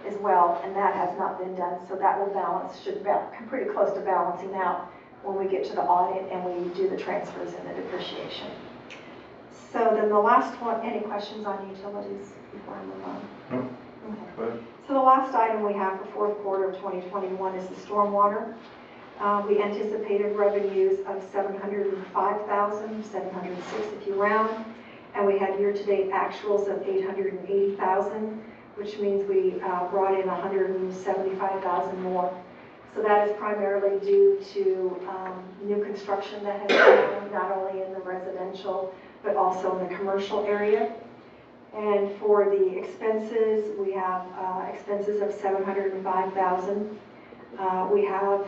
as well, and that has not been done. So that will balance, should come pretty close to balancing out when we get to the audit and we do the transfers and the depreciation. So then the last one, any questions on utilities before I move on? No. Okay. So the last item we have for fourth quarter of 2021 is the stormwater. We anticipated revenues of 705,000, 706 if you round, and we had year-to-date actuals of 880,000, which means we brought in 175,000 more. So that is primarily due to new construction that has been not only in the residential but also in the commercial area. And for the expenses, we have expenses of 705,000. We have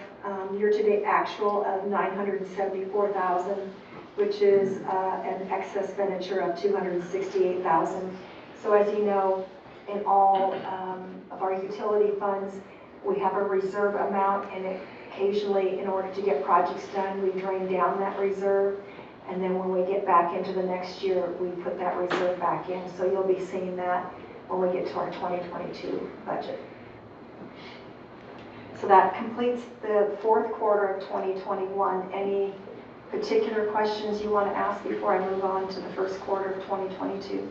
year-to-date actual of 974,000, which is an excess expenditure of 268,000. So as you know, in all of our utility funds, we have a reserve amount, and occasionally, in order to get projects done, we drain down that reserve. And then when we get back into the next year, we put that reserve back in. So you'll be seeing that when we get to our 2022 budget. So that completes the fourth quarter of 2021. Any particular questions you want to ask before I move on to the first quarter of 2022?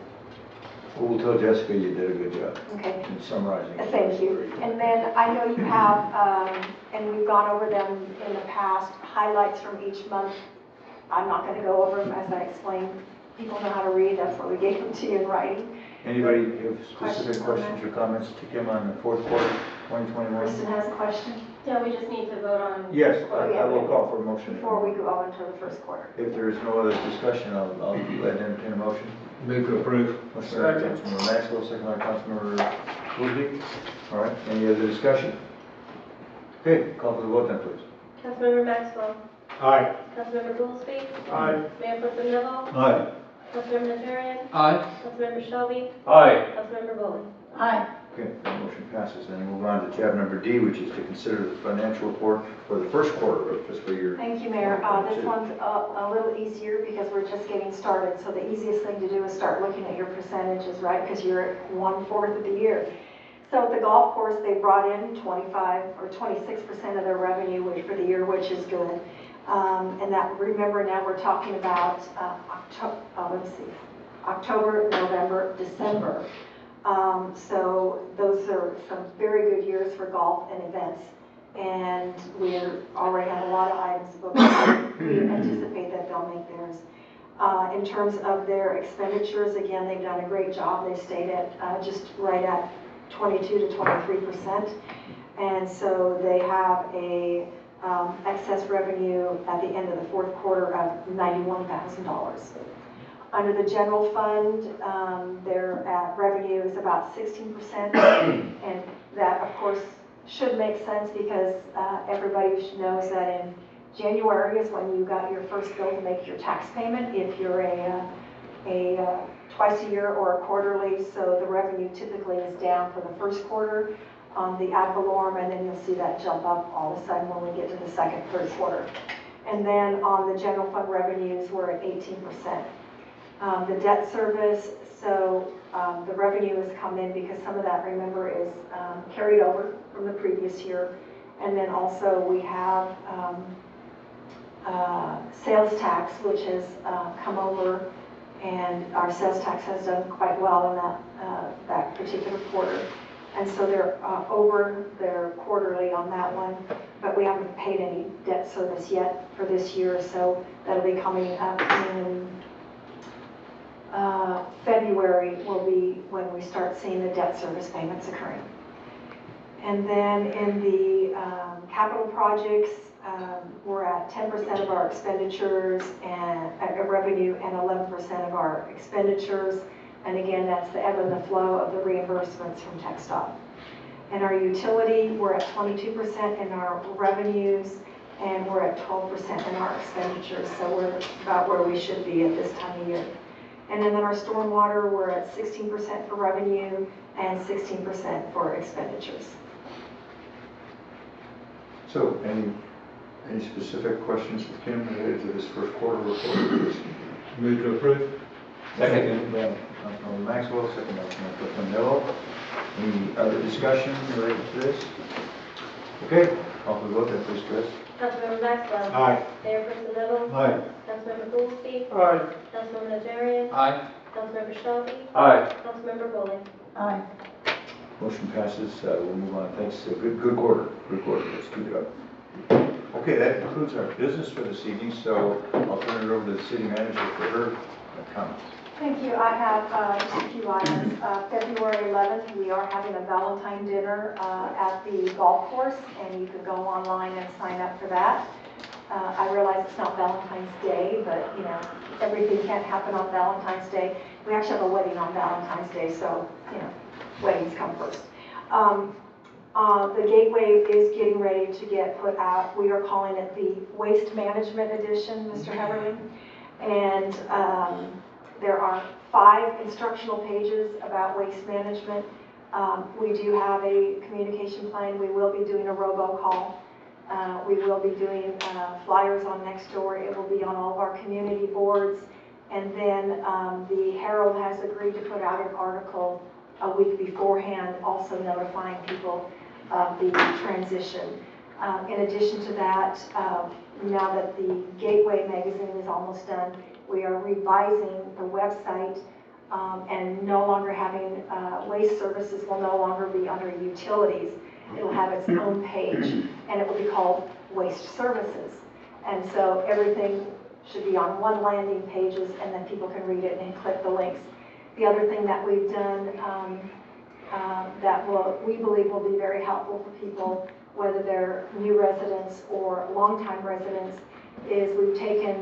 Well, we'll tell Jessica you did a good job Okay. in summarizing. Thank you. And then I know you have, and we've gone over them in the past, highlights from each month. I'm not going to go over them as I explained. People know how to read. That's why we gave them to you in writing. Anybody have specific questions or comments to Kim on the fourth quarter 2021? Kristen has a question? Yeah, we just need to vote on. Yes, I will call for a motion. Before we go on to the first quarter. If there is no other discussion, I'll go ahead and entertain a motion. Move to approve. Motion by Councilmember Maxwell, second by Councilmember Woodley. All right, any other discussion? Okay, call for the vote then, please. Councilmember Maxwell. Aye. Councilmember Goolsby. Aye. Mayor Pro Tem Neville. Aye. Councilmember Najarian. Aye. Councilmember Shelby. Aye. Councilmember Bowling. Aye. Okay, that motion passes. Then move on to tab number D, which is to consider the financial report for the first quarter of fiscal year. Thank you, Mayor. This one's a little easier because we're just getting started. So the easiest thing to do is start looking at your percentages, right? Because you're at 1/4 of the year. So at the golf course, they brought in 25 or 26% of their revenue for the year, which is good. And that, remember now we're talking about October, November, December. So those are some very good years for golf and events. And we already have a lot of items booked. We anticipate that they'll make theirs. In terms of their expenditures, again, they've done a great job. They stayed at just right at 22 to 23%. And so they have a excess revenue at the end of the fourth quarter of $91,000. Under the general fund, their revenue is about 16%, and that, of course, should make sense because everybody knows that in January is when you got your first bill to make your tax payment if you're a twice a year or a quarterly, so the revenue typically is down for the first quarter on the ad valorem, and then you'll see that jump up all of a sudden when we get to the second, third quarter. And then on the general fund revenues, we're at 18%. The debt service, so the revenue has come in because some of that, remember, is carried over from the previous year. And then also we have sales tax, which has come over, and our sales tax has done quite well in that particular quarter. And so they're over their quarterly on that one, but we haven't paid any debt service yet for this year, so that'll be coming up in February will be when we start seeing the debt service payments occurring. And then in the capital projects, we're at 10% of our expenditures and revenue and 11% of our expenditures. And again, that's the ebb and the flow of the reimbursements from TxDOT. And our utility, we're at 22% in our revenues, and we're at 12% in our expenditures. So we're about where we should be at this time of year. And then in our stormwater, we're at 16% for revenue and 16% for expenditures. So any specific questions for Kim related to this first quarter report? Move to approve. Second. Councilmember Maxwell, second by Councilmember Miller. Any other discussion related to this? Okay, call for the vote then, please, Chris. Councilmember Maxwell. Aye. Mayor Person Neville. Aye. Councilmember Goolsby. Aye. Councilmember Najarian. Aye. Councilmember Shelby. Aye. Councilmember Bowling. Aye. Motion passes. We'll move on. Thanks. Good quarter. Good quarter. Let's keep it up. Okay, that concludes our business for this evening, so I'll turn it over to the city manager for her comments. Thank you. I have just a few items. February 11th, we are having a Valentine dinner at the golf course, and you can go online and sign up for that. I realize it's not Valentine's Day, but you know, everything can't happen on Valentine's Day. We actually have a wedding on Valentine's Day, so you know, weddings come first. The gateway is getting ready to get put out. We are calling it the Waste Management Edition, Mr. Heverly. And there are 5 instructional pages about waste management. We do have a communication plan. We will be doing a robocall. We will be doing flyers on Nextdoor. It will be on all of our community boards. And then the Herald has agreed to put out an article a week beforehand, also notifying people of the transition. In addition to that, now that the Gateway magazine is almost done, we are revising the website and no longer having waste services will no longer be under utilities. It'll have its own page, and it will be called Waste Services. And so everything should be on one landing pages, and then people can read it and click the links. The other thing that we've done that we believe will be very helpful for people, whether they're new residents or longtime residents, is we've taken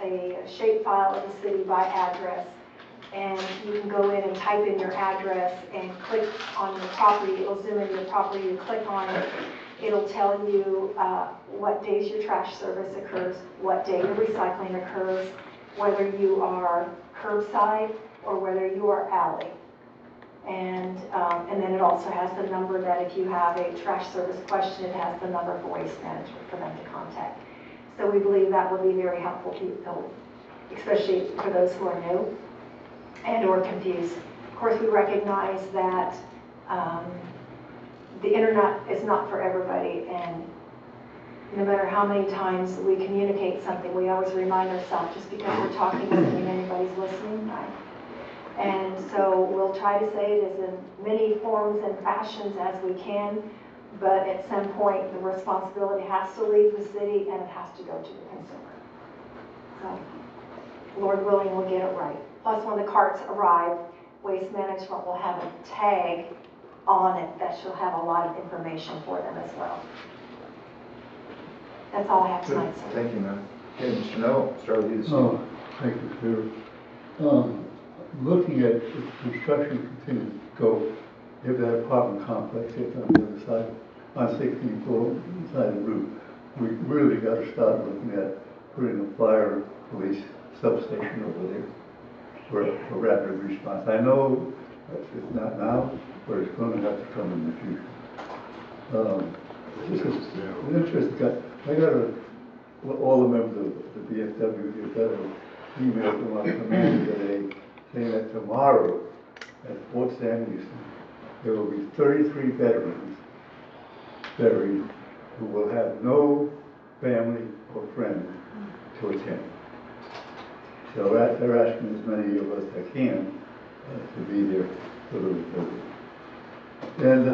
a shapefile of the city by address, and you can go in and type in your address and click on your property. It'll zoom into your property. You click on it. It'll tell you what days your trash service occurs, what day your recycling occurs, whether you are curbside or whether you are alley. And then it also has the number that if you have a trash service question, it has the number for waste management for them to contact. So we believe that will be very helpful to people, especially for those who are new and or confused. Of course, we recognize that the internet is not for everybody, and no matter how many times we communicate something, we always remind ourselves, just because we're talking doesn't mean anybody's listening, right? And so we'll try to say it as in many forms and fashions as we can, but at some point, the responsibility has to leave the city and it has to go to the consumer. So, Lord willing, we'll get it right. Plus, when the carts arrive, Waste Management will have a tag on it that she'll have a lot of information for them as well. That's all I have tonight, sir. Thank you, ma'am. Okay, Mr. Noel, start with you this Oh, evening. thank you, sir. Looking at if construction continues to go, if that apartment complex is on the other side, on 64 side of the route, we really got to start looking at putting a fire police substation over there for rapid response. I know it's not now, but it's going to have to come in the future. This is an interesting. I got all the members of the BFW got an email from our community today saying that tomorrow at Fort Sam Houston, there will be 33 veterans buried who will have no family or friends to attend. So they're asking as many of us that can to be there for those visits. And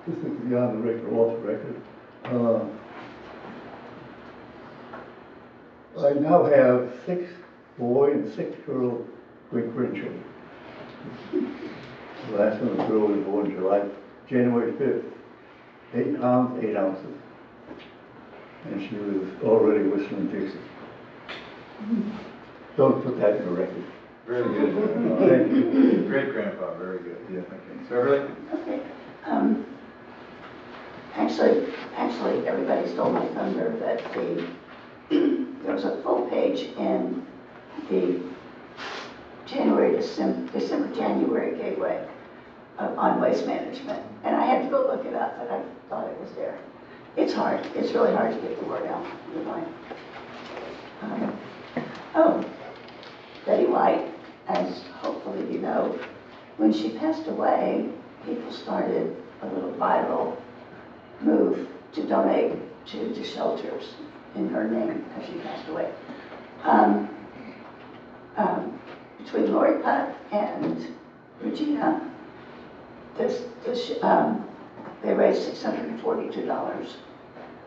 this is beyond the record, off the record. I now have 6 boy and 6 girl great-grandchildren. The last one, the girl, was born January 5th, 8 pounds, 8 ounces. And she was already whistling Dixie. Don't put that in the record. Very good. Thank you. Great grandpa, very good. Yeah, thank you. So, Beverly? Okay. Actually, everybody stole my thunder, but there was a full page in the December-January gateway on waste management. And I had to go look it up, but I thought it was there. It's hard. It's really hard to get the word out. Betty White, as hopefully you know, when she passed away, people started a little viral move to donate to the shelters in her name because she passed away. Between Lori Putt and Regina, they raised $642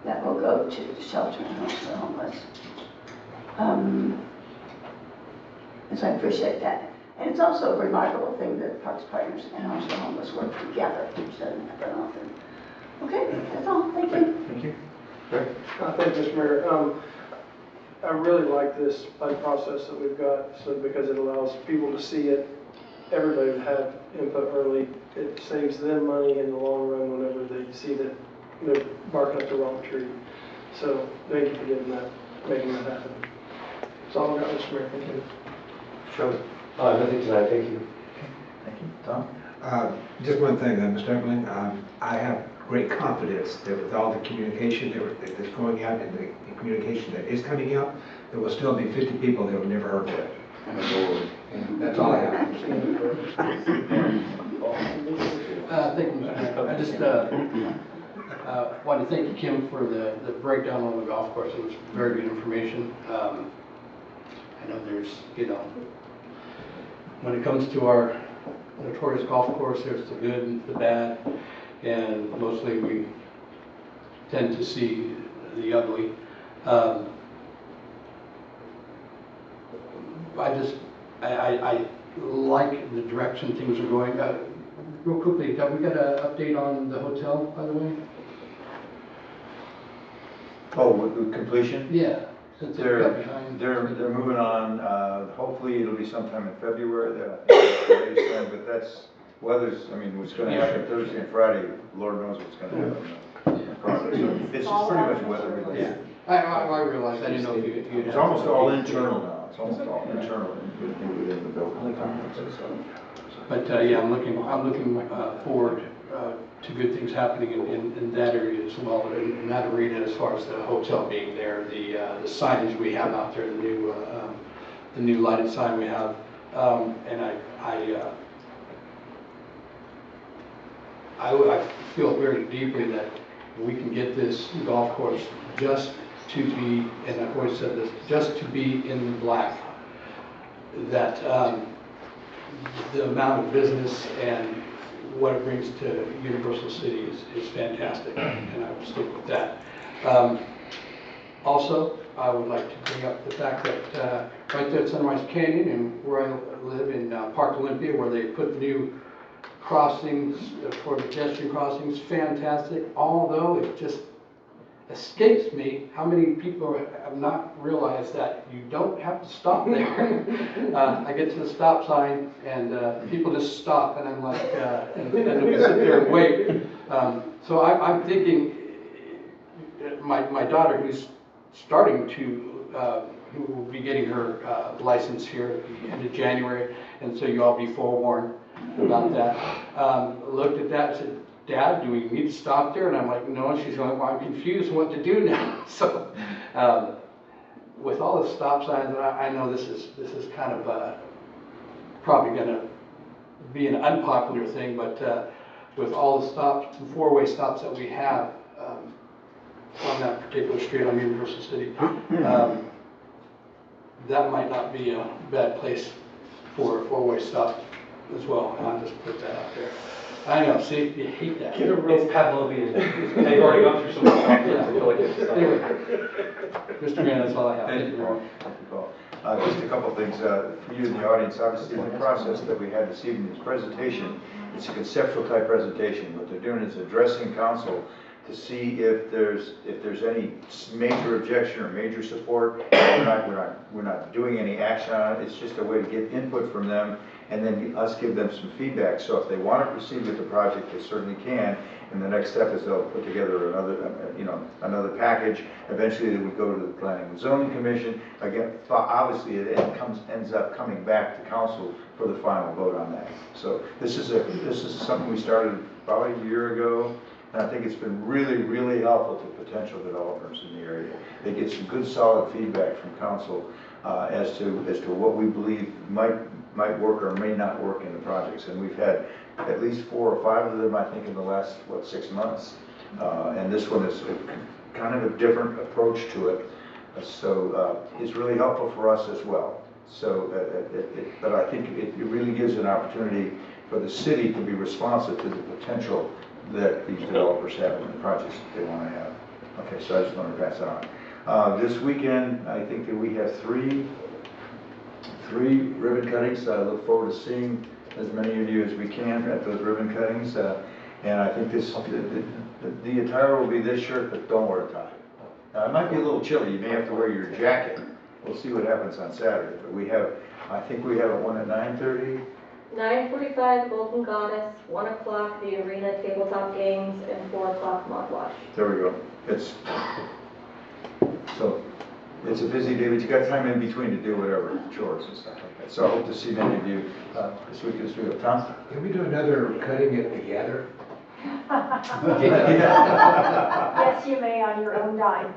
that will go to the shelter and homes for the homeless. And so I appreciate that. And it's also a remarkable thing that Parks Partners and Homes for the Homeless work together, which doesn't happen often. Okay, that's all. Thank you. Thank you. Greg? Thank you, Mr. Mayor. I really like this PUD process that we've got, so because it allows people to see it, everybody to have input early. It saves them money in the long run whenever they see that they're barking up the wrong tree. So thank you for getting that, making that happen. That's all I've got, Mr. Mayor. Thank you. Shelley? Nothing tonight, thank you. Thank you. Tom? Just one thing, Mr. Emerling, I have great confidence that with all the communication that's going out and the communication that is coming out, there will still be 50 people that have never heard of it. And that's all I have. Thank you, Mr. Mayor. I just want to thank you, Kim, for the breakdown on the golf course. It was very good information. I know there's, when it comes to our notorious golf course, there's the good and the bad, and mostly we tend to see the ugly. I like the direction things are going. Real quickly, have we got an update on the hotel, by the way? Oh, with completion? Yeah. Since They're got behind. moving on. Hopefully it'll be sometime in February. I think that's the latest time, but that's weather's. I mean, what's going to happen Thursday and Friday? Lord knows what's going to happen. Progress. It's just pretty much weather related. Yeah. I realize. I didn't know if you. It's almost all internal now. It's almost all internal within the building. But yeah, I'm looking forward to good things happening in that area as well, in that arena, as far as the hotel being there, the signage we have out there, the new lighted sign we have, and I feel very deeply that we can get this golf course just to be, and I've always said this, just to be in the black. That the amount of business and what it brings to Universal City is fantastic, and I will stick with that. Also, I would like to bring up the fact that right there at Sunrise Canyon and where I live in Park Olympia, where they put new crossings for pedestrian crossings, fantastic, although it just escapes me how many people have not realized that you don't have to stop there. I get to the stop sign and people just stop, and I'm like, and we sit there and wait. So I'm thinking, my daughter, who's starting to, who will be getting her license here at the end of January, and so you all be forewarned about that. Looked at that and said, Dad, do we need to stop there? And I'm like, no. And she's going, well, I'm confused what to do now. So with all the stop signs, I know this is kind of probably going to be an unpopular thing, but with all the stops, the four-way stops that we have on that particular street on Universal City, that might not be a bad place for a four-way stop as well. And I'll just put that out there. I know, see, you hate that. Get a real Pavlovian. They've already gone through so much stuff. I feel like it's Anyway, Mr. Mayor, that's all I have. Thank you, Paul. Thank you, Paul. Just a couple of things for you in the audience. Obviously, the process that we had this evening, this presentation, it's a conceptual type presentation. What they're doing is addressing council to see if there's any major objection or major support. We're not doing any action on it. It's just a way to get input from them and then us give them some feedback. So if they want to proceed with the project, they certainly can. And the next step is they'll put together another package. Eventually, they would go to the Planning and Zoning Commission. Again, obviously, it ends up coming back to council for the final vote on that. So this is something we started probably a year ago. And I think it's been really, really helpful to potential developers in the area. They get some good, solid feedback from council as to what we believe might work or may not work in the projects. And we've had at least 4 or 5 of them, I think, in the last 6 months. And this one is kind of a different approach to it. So it's really helpful for us as well. So, but I think it really gives an opportunity for the city to be responsive to the potential that these developers have in the projects that they want to have. Okay, so I just want to pass that on. This weekend, I think that we have three ribbon cuttings. I look forward to seeing as many of you as we can at those ribbon cuttings. And I think the attire will be this shirt, but don't wear a tie. Now, it might be a little chilly. You may have to wear your jacket. We'll see what happens on Saturday. But I think we have one at 9:30. 9:45 Golden Goddess, 1 o'clock the Arena Tabletop Games, and 4 o'clock Mud Wash. There we go. It's a busy day, but you got time in between to do whatever, chores and stuff like that. So I hope to see many of you this week as we have. Tom? Can we do another cutting at the Gather? Yes, you may on your own dime.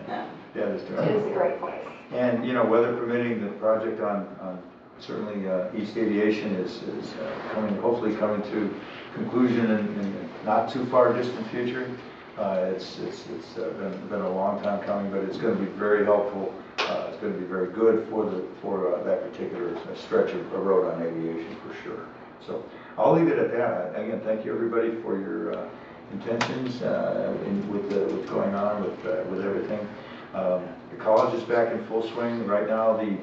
Yeah, that's It right. is a great place. And, weather permitting, the project on certainly East Aviation is hopefully coming to conclusion in not too far distant future. It's been a long time coming, but it's going to be very helpful. It's going to be very good for that particular stretch of road on Aviation for sure. So I'll leave it at that. Again, thank you everybody for your intentions with what's going on with everything. The college is back in full swing right now. The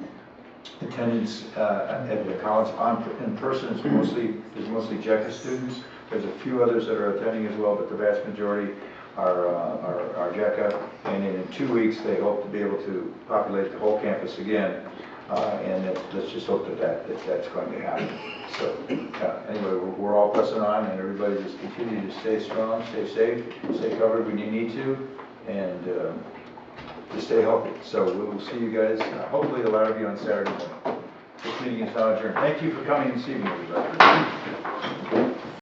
attendance at the college in person is mostly JECA students. There's a few others that are attending as well, but the vast majority are JECA. And in 2 weeks, they hope to be able to populate the whole campus again. And let's just hope that's going to happen. So anyway, we're all pressing on, and everybody just continue to stay strong, stay safe, stay covered when you need to, and to stay healthy. So we will see you guys, hopefully a lot of you on Saturday morning. This meeting is now adjourned. Thank you for coming this evening, everybody.